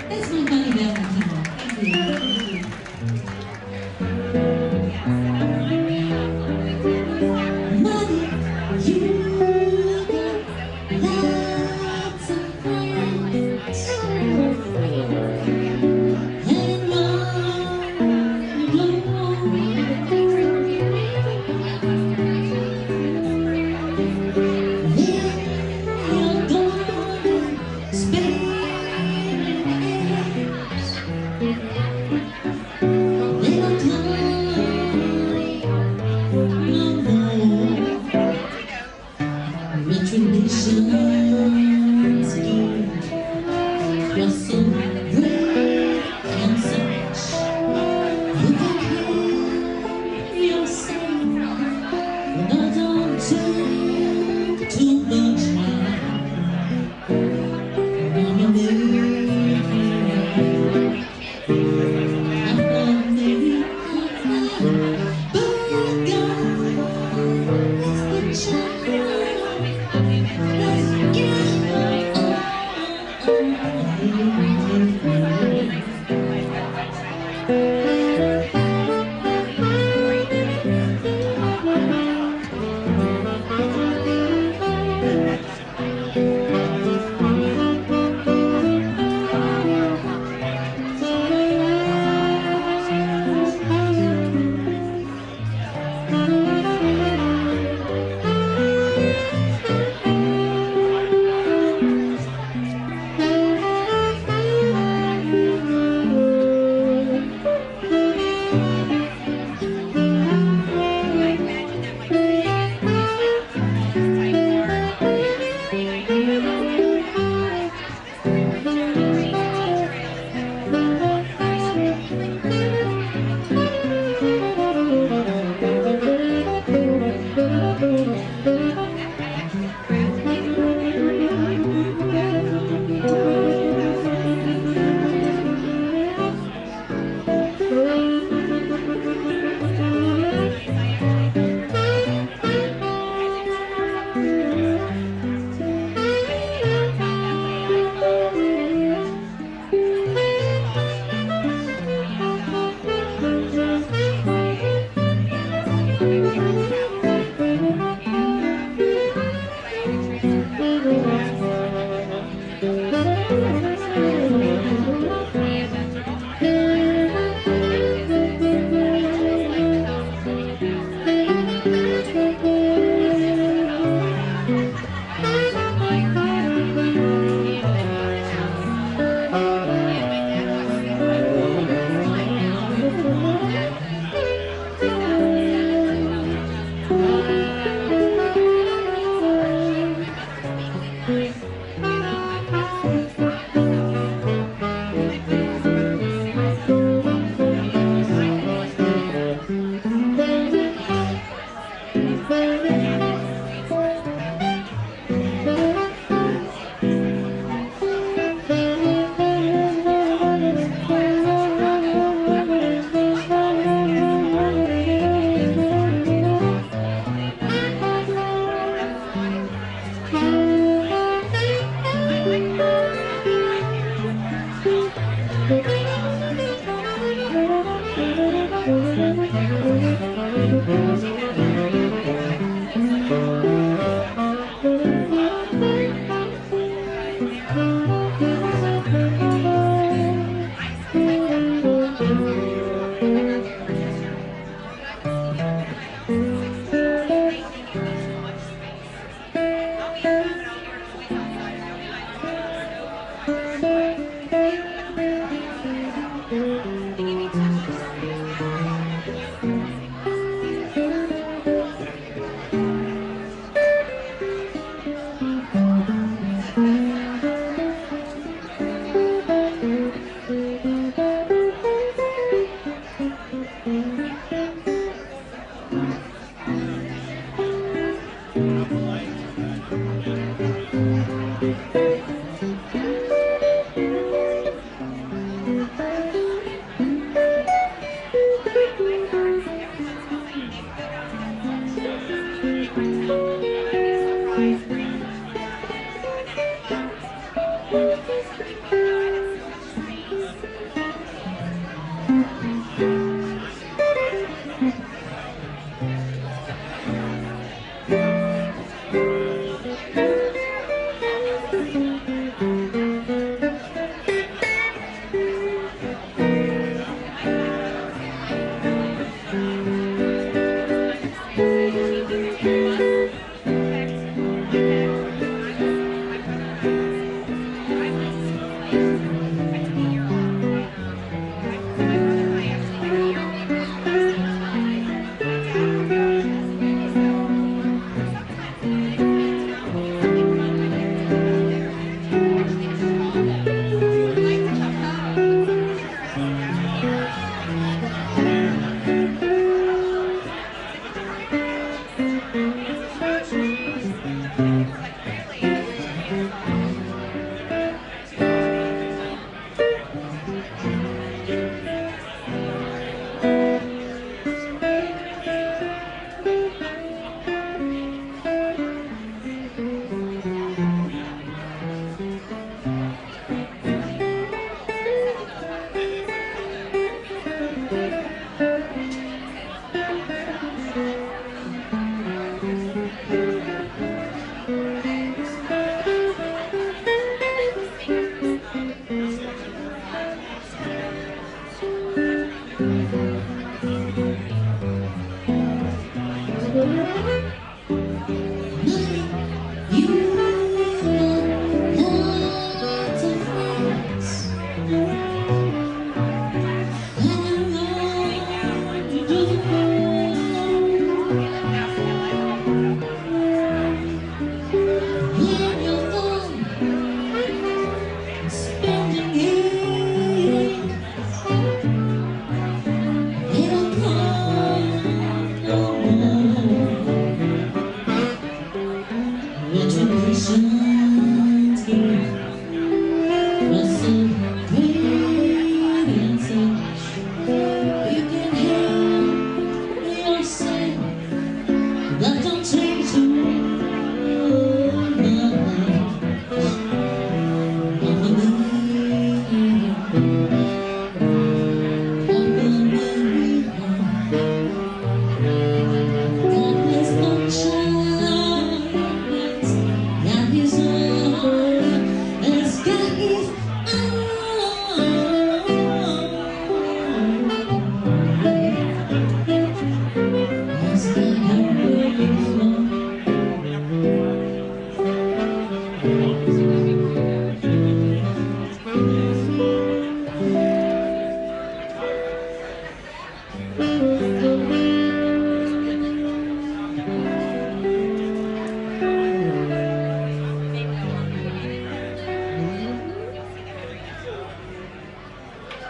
That's my Bunny Valentine. Thank you. Money, you got lots of friends. And round the globe.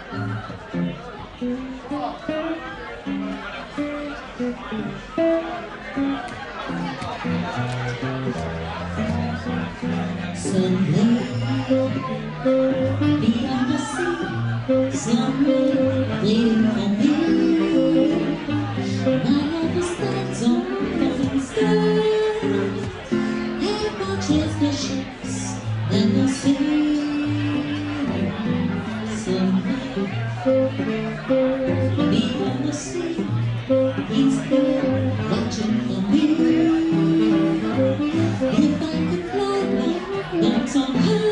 Someday, beyond the sea, somewhere waiting for me. My lover stands on the sky and watches the ships and the sea. Someday, beyond the sea, he's there watching for me. If I could fly like somehow,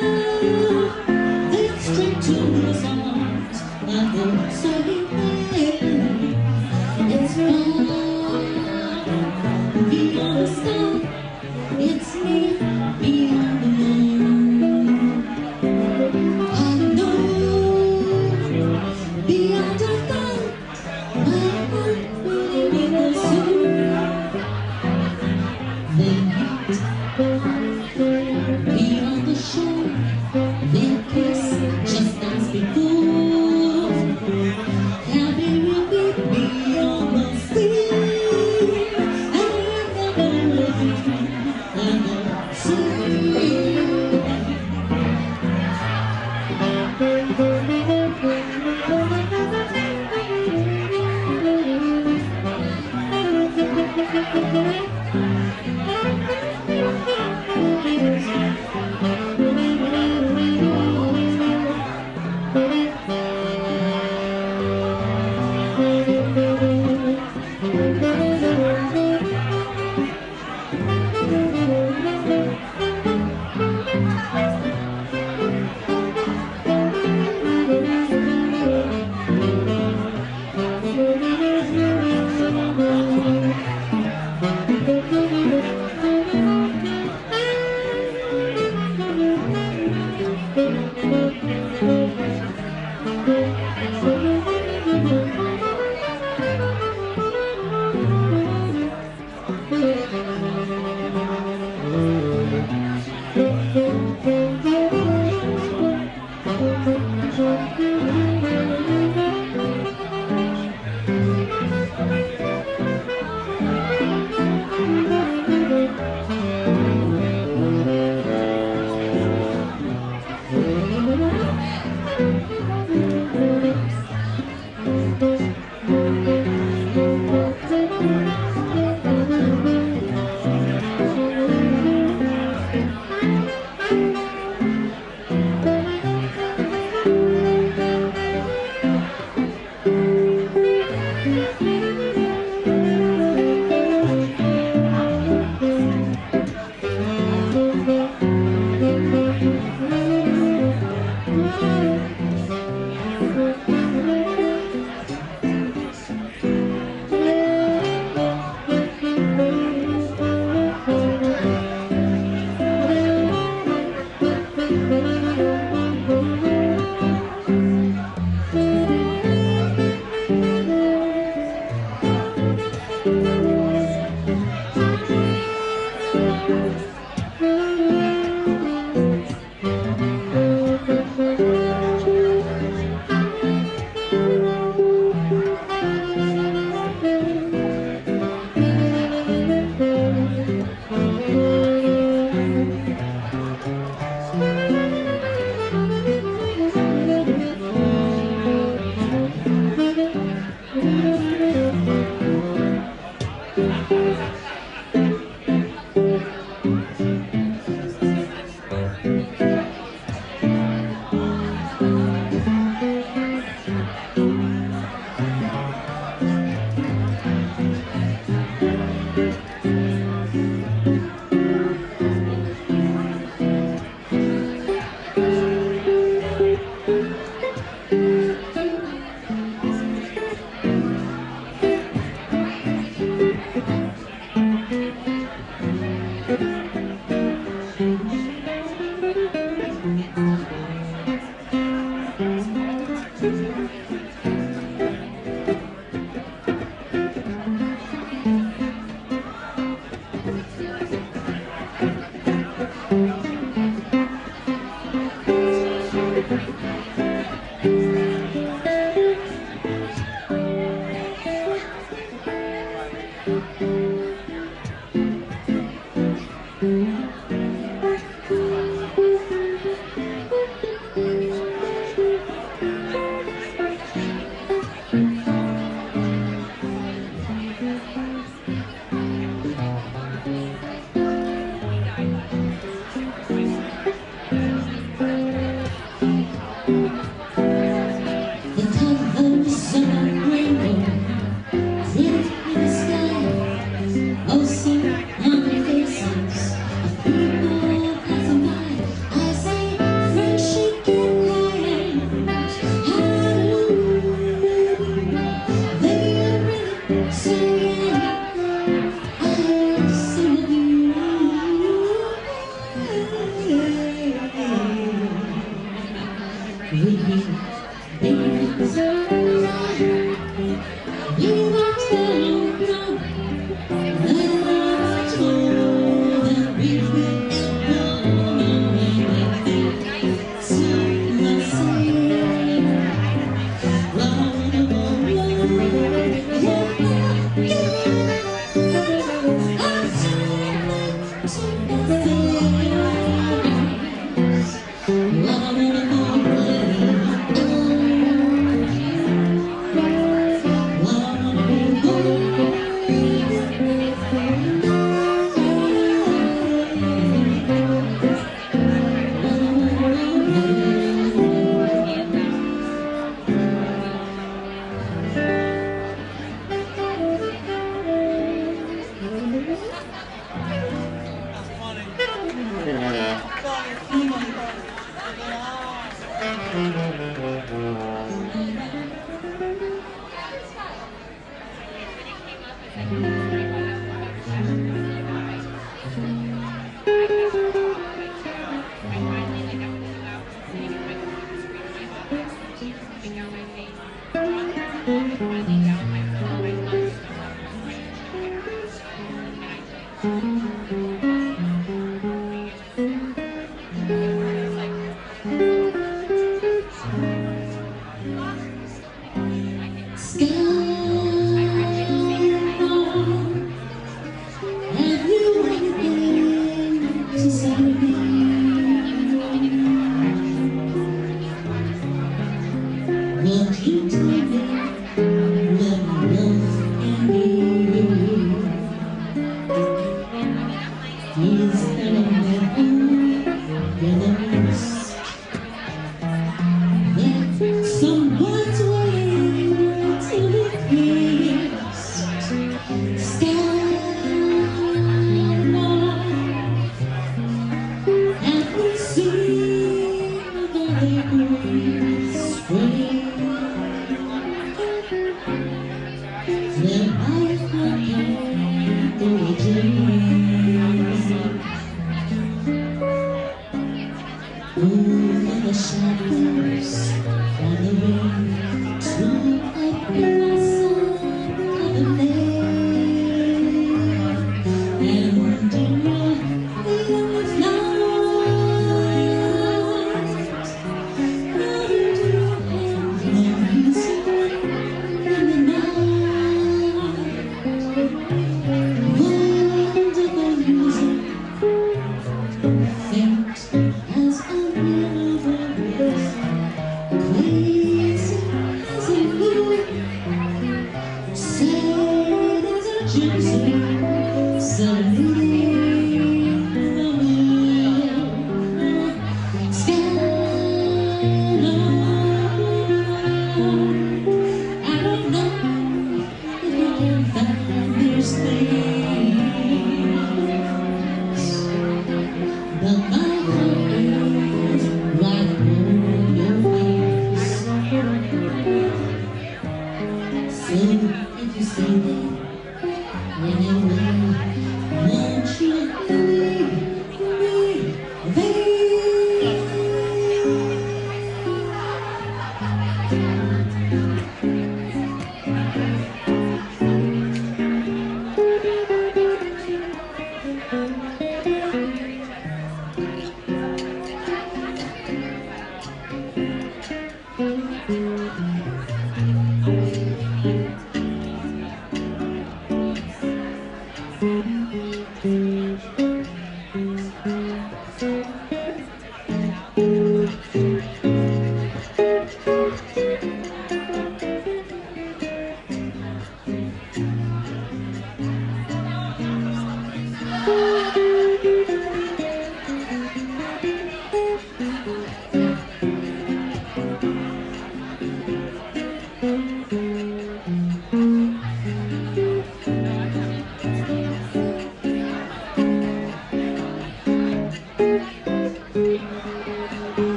then straight to his arms, and go so he may. It's far beyond the sky, it's me beyond the moon. I know beyond the night, my heart will be the soon. Beyond the shore, their kiss just as before. Happy will be beyond the sea, and never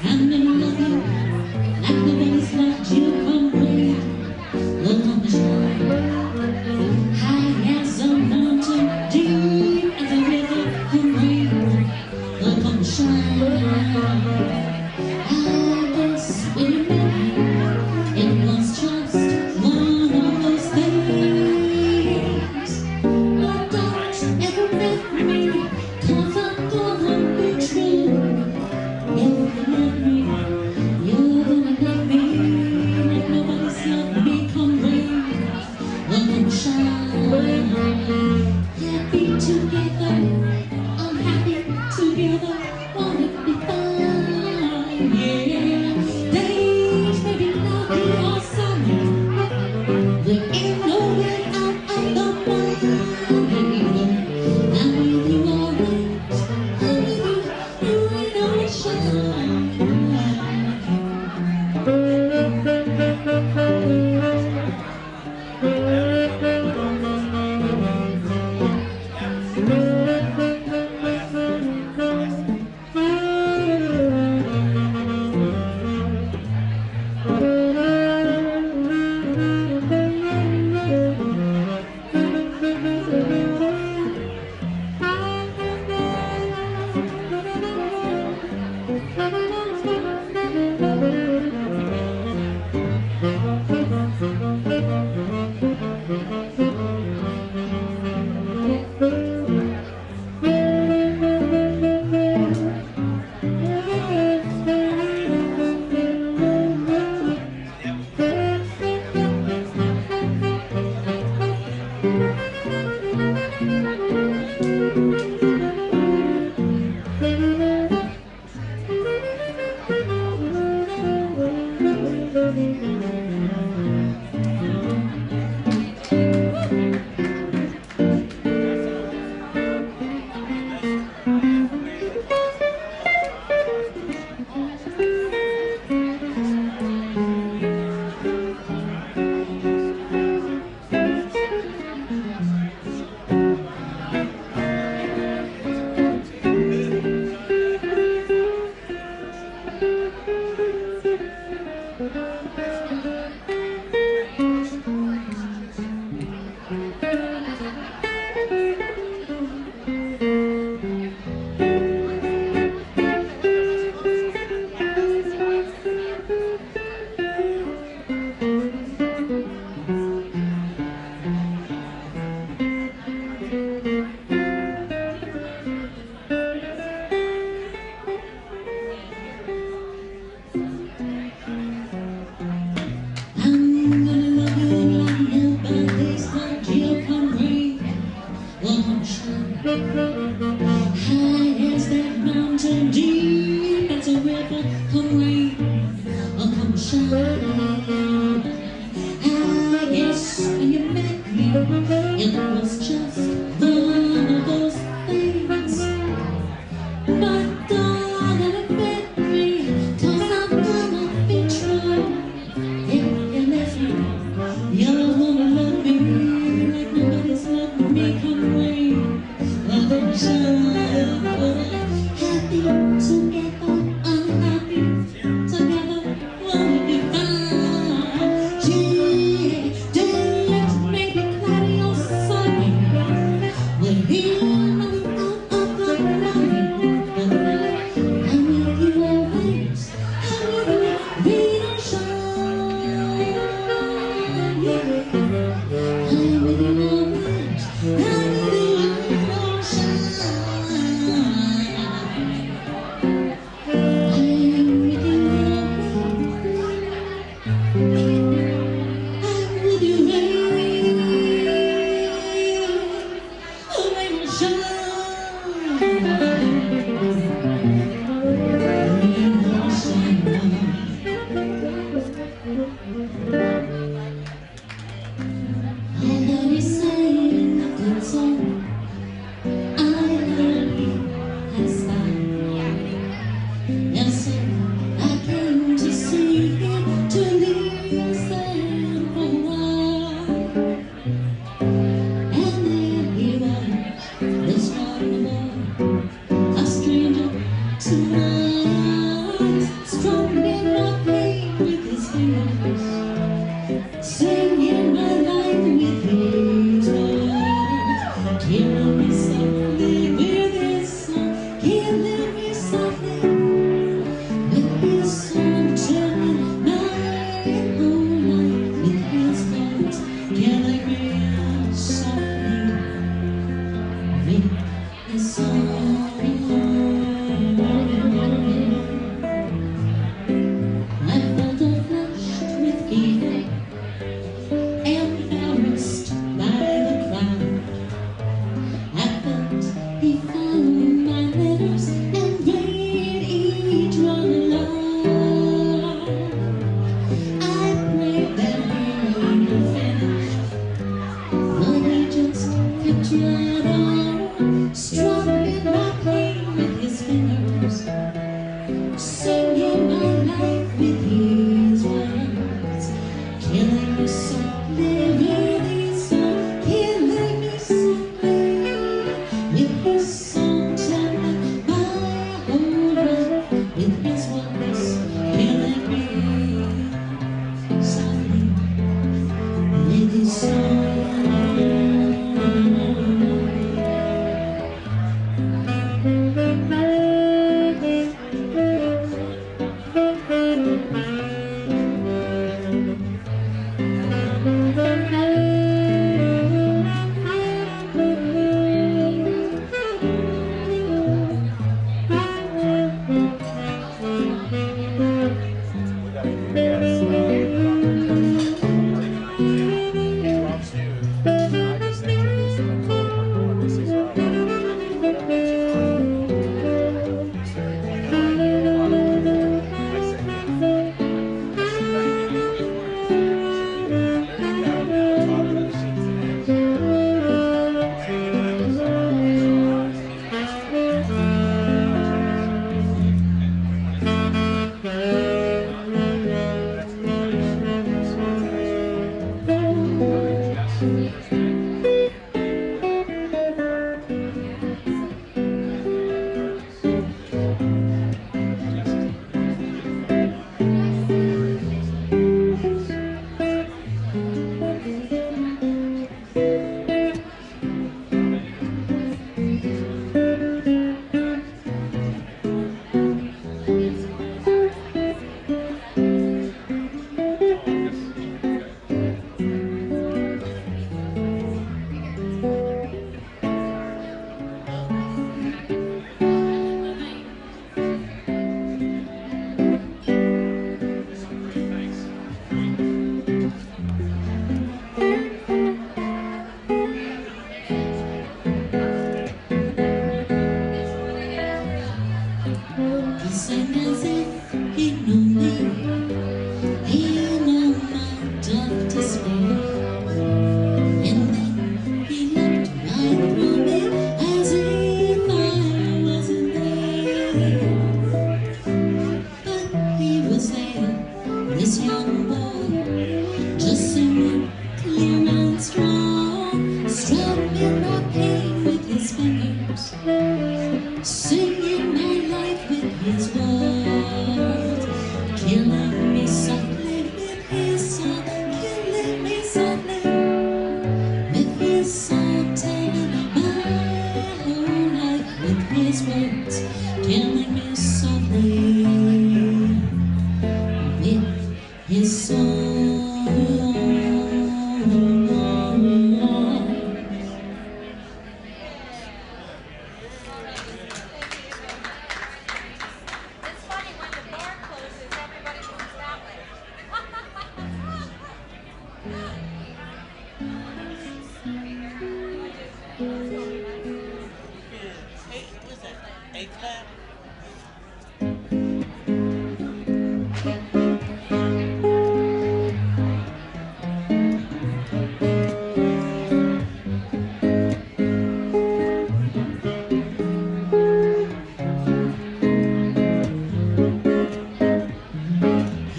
I'm in love like nobody's love. singing my life with his words, killing me softly with his song, killing me softly with his song, telling my whole life with his words, killing me softly with his song. I felt flushed with fever, embarrassed by the crowd. I felt he found my letters and read each one aloud. I prayed that he would finish, but he just kept right on, strumming my pain with his fingers, singing my life with his words, killing me softly with his song, killing me softly with his song, telling my whole life with his words, killing me softly with his song. He sang as if he knew me, he knew my dark despair, and then he looked right through me as if I wasn't there. But he was there, this young boy, just singing clear and strong, strumming my pain with his fingers, singing my life with his words, killing me softly with his song, killing me softly with his song, telling my whole life with his words, killing me softly with his song.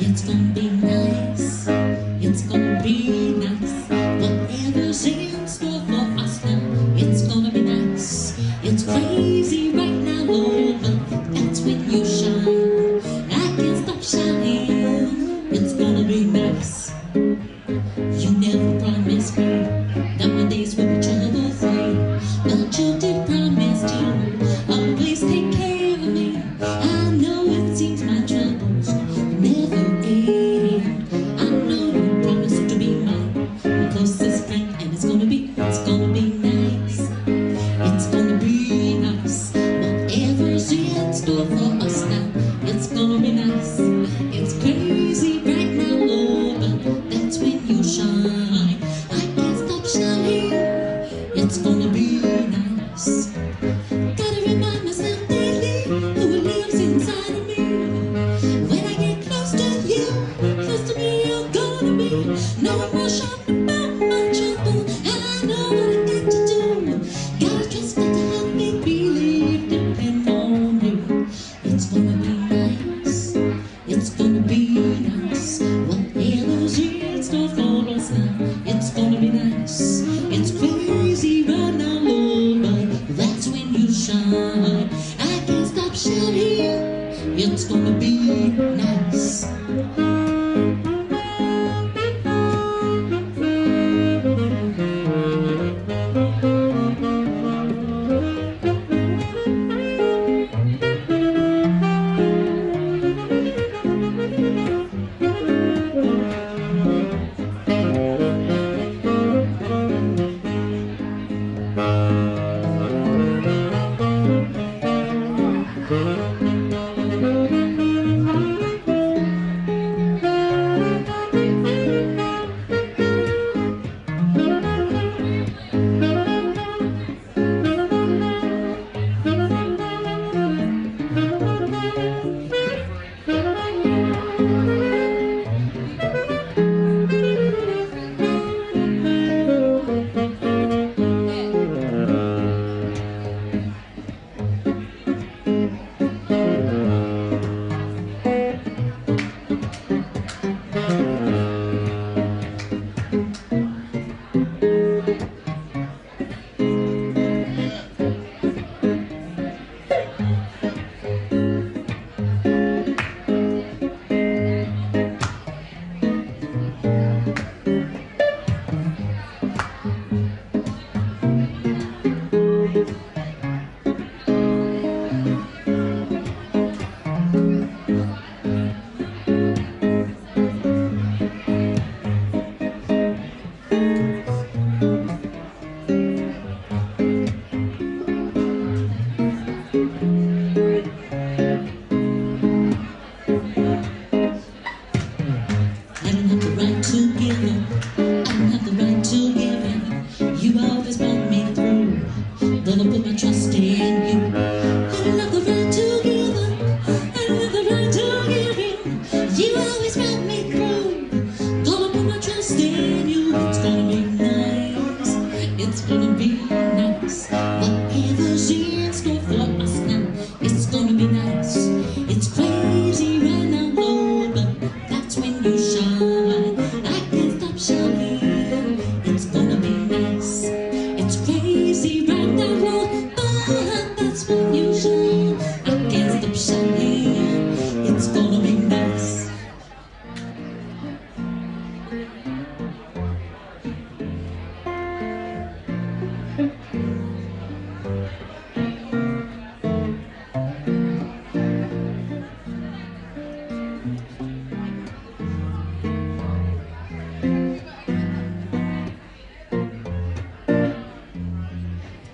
It's gonna be nice, it's gonna be nice, whatever's in store for us now, it's gonna be nice. It's crazy right now, Lord, but that's when you shine. I can't stop shining, it's gonna be hand. I know you promised to be my closest friend, and it's gonna be nice. It's gonna be nice. Whatever's in store for us now, it's gonna be nice. It's crazy right now, Lord, but that's when you shine. I can't stop shining. It's gonna be nice. Gotta remind myself daily who lives inside of me. When I get close to you, close to me, you're gonna be. No more shouting about my trouble. I know what I got to do. Gotta trust it to help me believe, depend on you. It's gonna be nice. It's gonna be nice. Whatever's in store for us now, it's gonna be nice. It's crazy right now, Lord, but that's when you shine. I can't stop shouting. It's gonna be nice.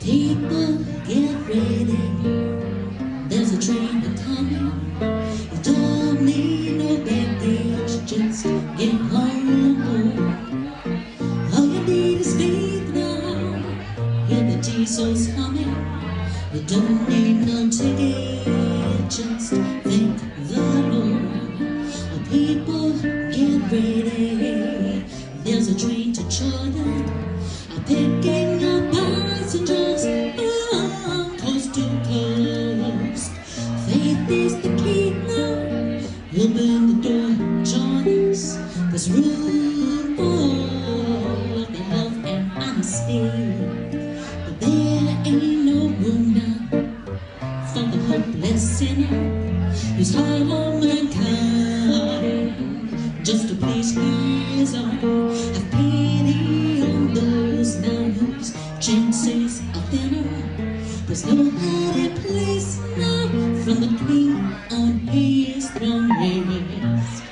People get ready. There's a train coming. You don't need no baggage, just get home. All you need is faith now. Hear the diesels humming. You don't need no ticket, just thank the Lord. People get ready. There's a train to Jordan. Picking up passengers from coast to coast. Faith is the key now. Open the door, join us. There's room for the love and honesty, but there ain't no room now for the hopeless sinner who's hard on mankind just to please his own. Have pity on those now whose chances are thinner. There's no hiding place now from the King on his throne. Yes.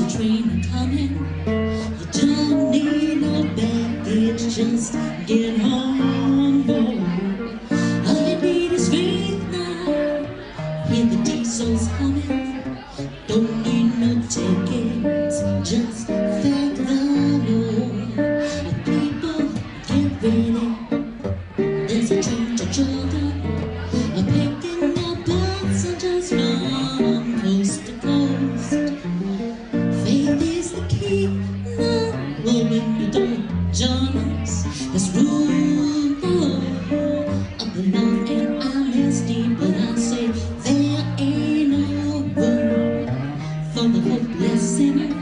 There's a train coming. You don't need no baggage, just get on board. All you need is faith now. Hear the diesel's humming. Don't need no tickets, just thank the Lord. And people, get ready. There's a train to Georgia, picking up passengers from coast to coast. Faith is the key. Now, open the door, join us. There's room for up and love and honesty, but I say there ain't no room for the hopeless sinner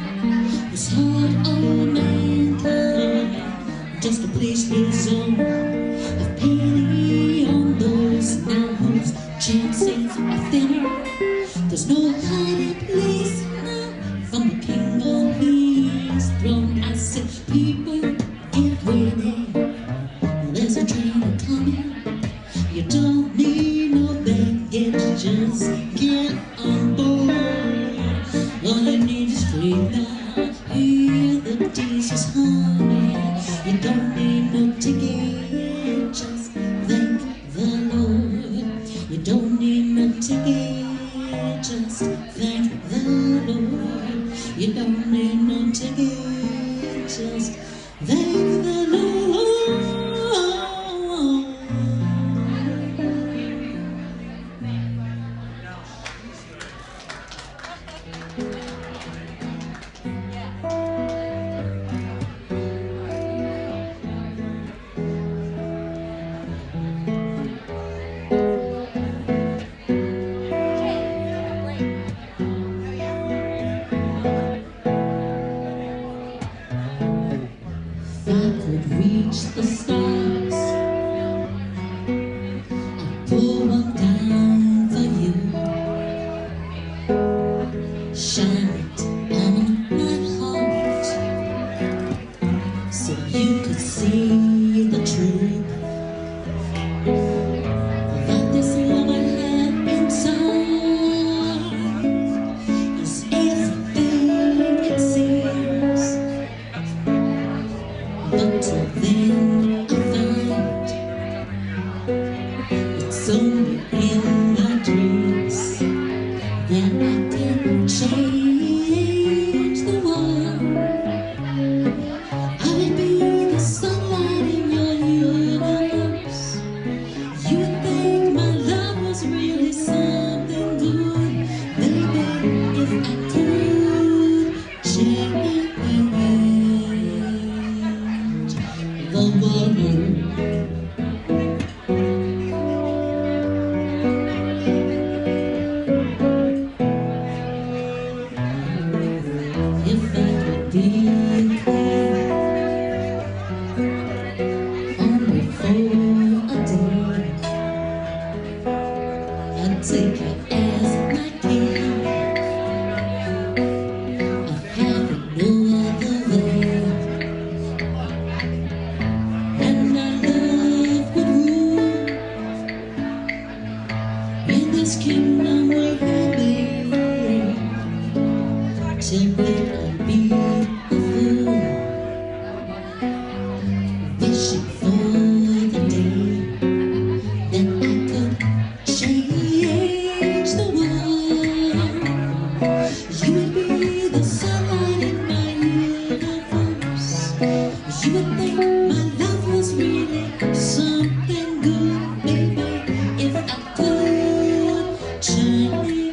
who's hard on mankind. Just to please his own, have pity on those now whose chances are thinner. There's no hiding place now from the king on his throne. I said, people, get ready. There's a train coming. You don't need no baggage, just get on board. All you need is faith now. Hear the diesel's humming. You don't need no ticket, just thank the Lord. You don't need no ticket, just thank the Lord. You don't need no ticket, just thank the Lord. If I could reach the stars, I'd pour one down for you. Shine it on my heart, so you could see the truth that this love I have inside is everything it seems. But till then I find it's only in my dreams that I can change the world. I would be the sunlight in your universe. You would think my love was really something good, baby, if I could change the world. If I could be a queen, only for a day, I'd take you as my king. I'd have it no other way, and my love would rule in this kingdom we have made. Till then I'll be a fool, wishing for the day that I could change the world. You would be the sunlight in my universe. You would think my love was really something good, baby, if I could change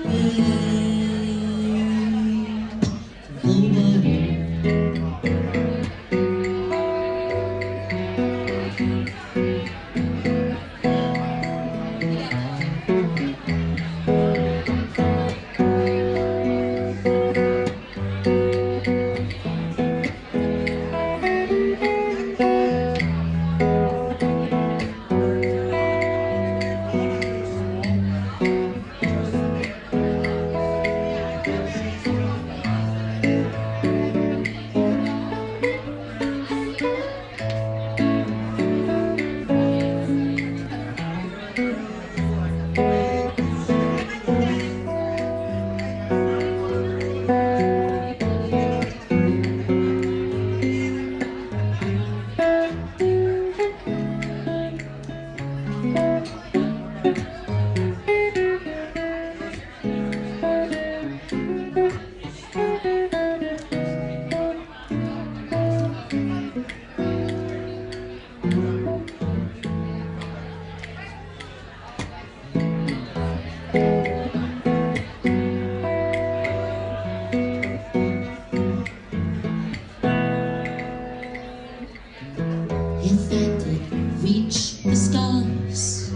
If I could reach the stars,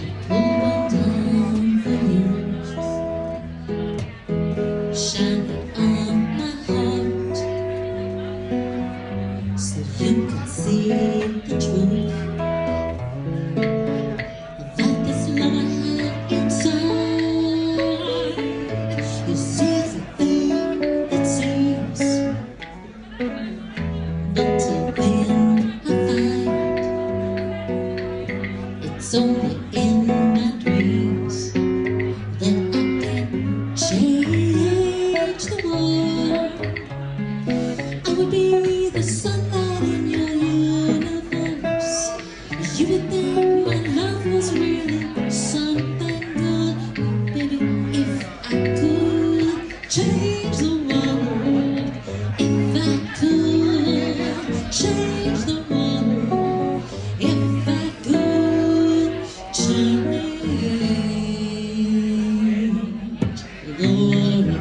I'd pull one down for you. Shine it on my heart so you could see the truth that this love I have inside is everything it seems. Until then I find it's only in my dreams that I can change the world. I would be the sunlight in your universe. You would think my love was really something good. Baby, if I could change the world, if I could change the world, if I could change the world.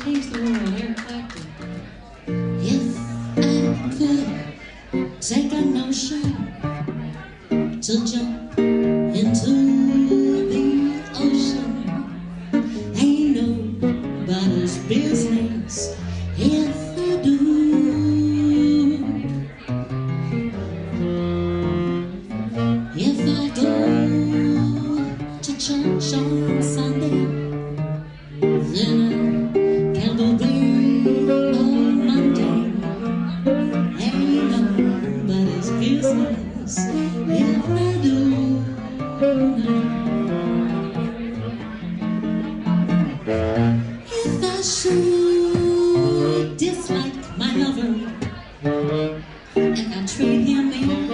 Change the world, Eric Clapton. If I could take a notion to jump into the ocean, ain't nobody's business if I do. If I go to church on Sunday, then I can go green on Monday. Ain't nobody's business if I do. If I should dislike my lover and I treat him in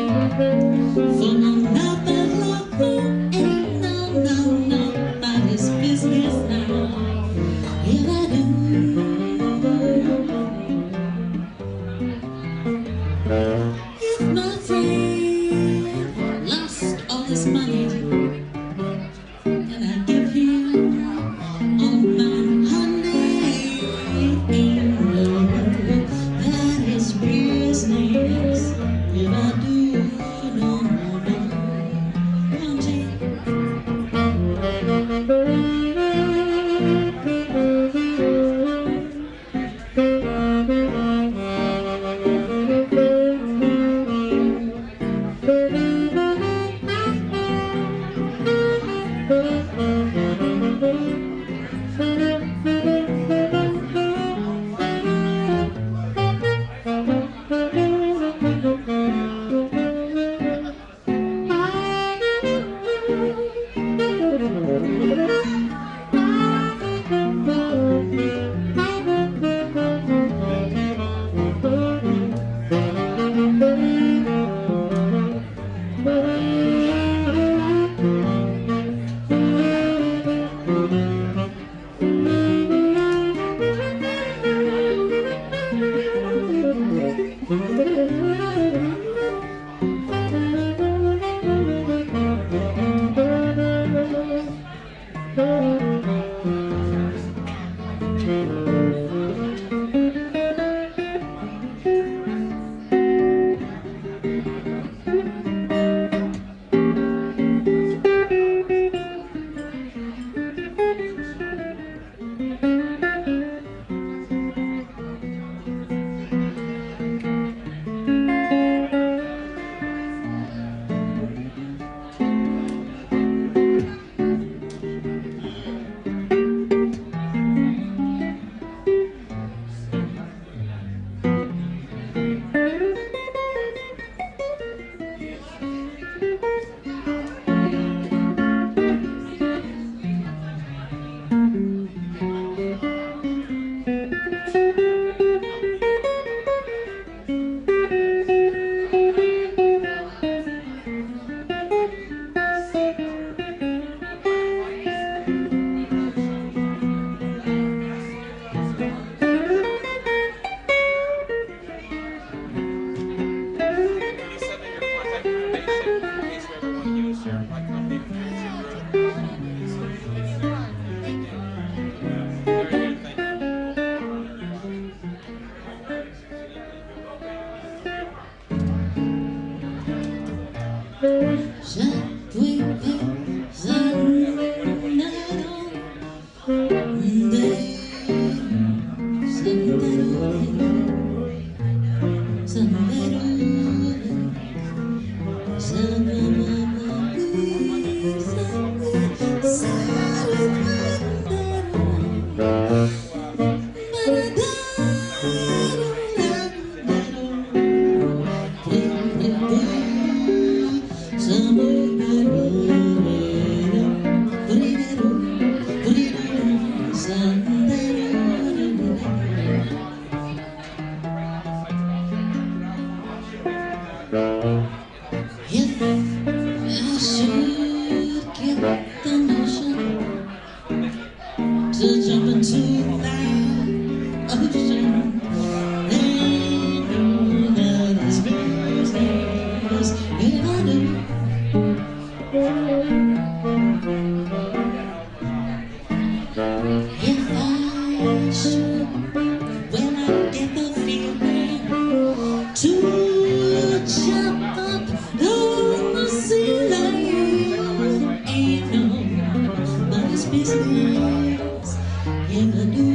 for another lover, ain't nobody's business now if I do. If my friend lost all his money and I give him all my honey, ain't nobody's business if I do. No, no, no. Come on, Jane. to jump into that ocean. They know that it's business if I do. If I should, when I get the feeling to jump up on the ceiling, ain't nobody's business if I do.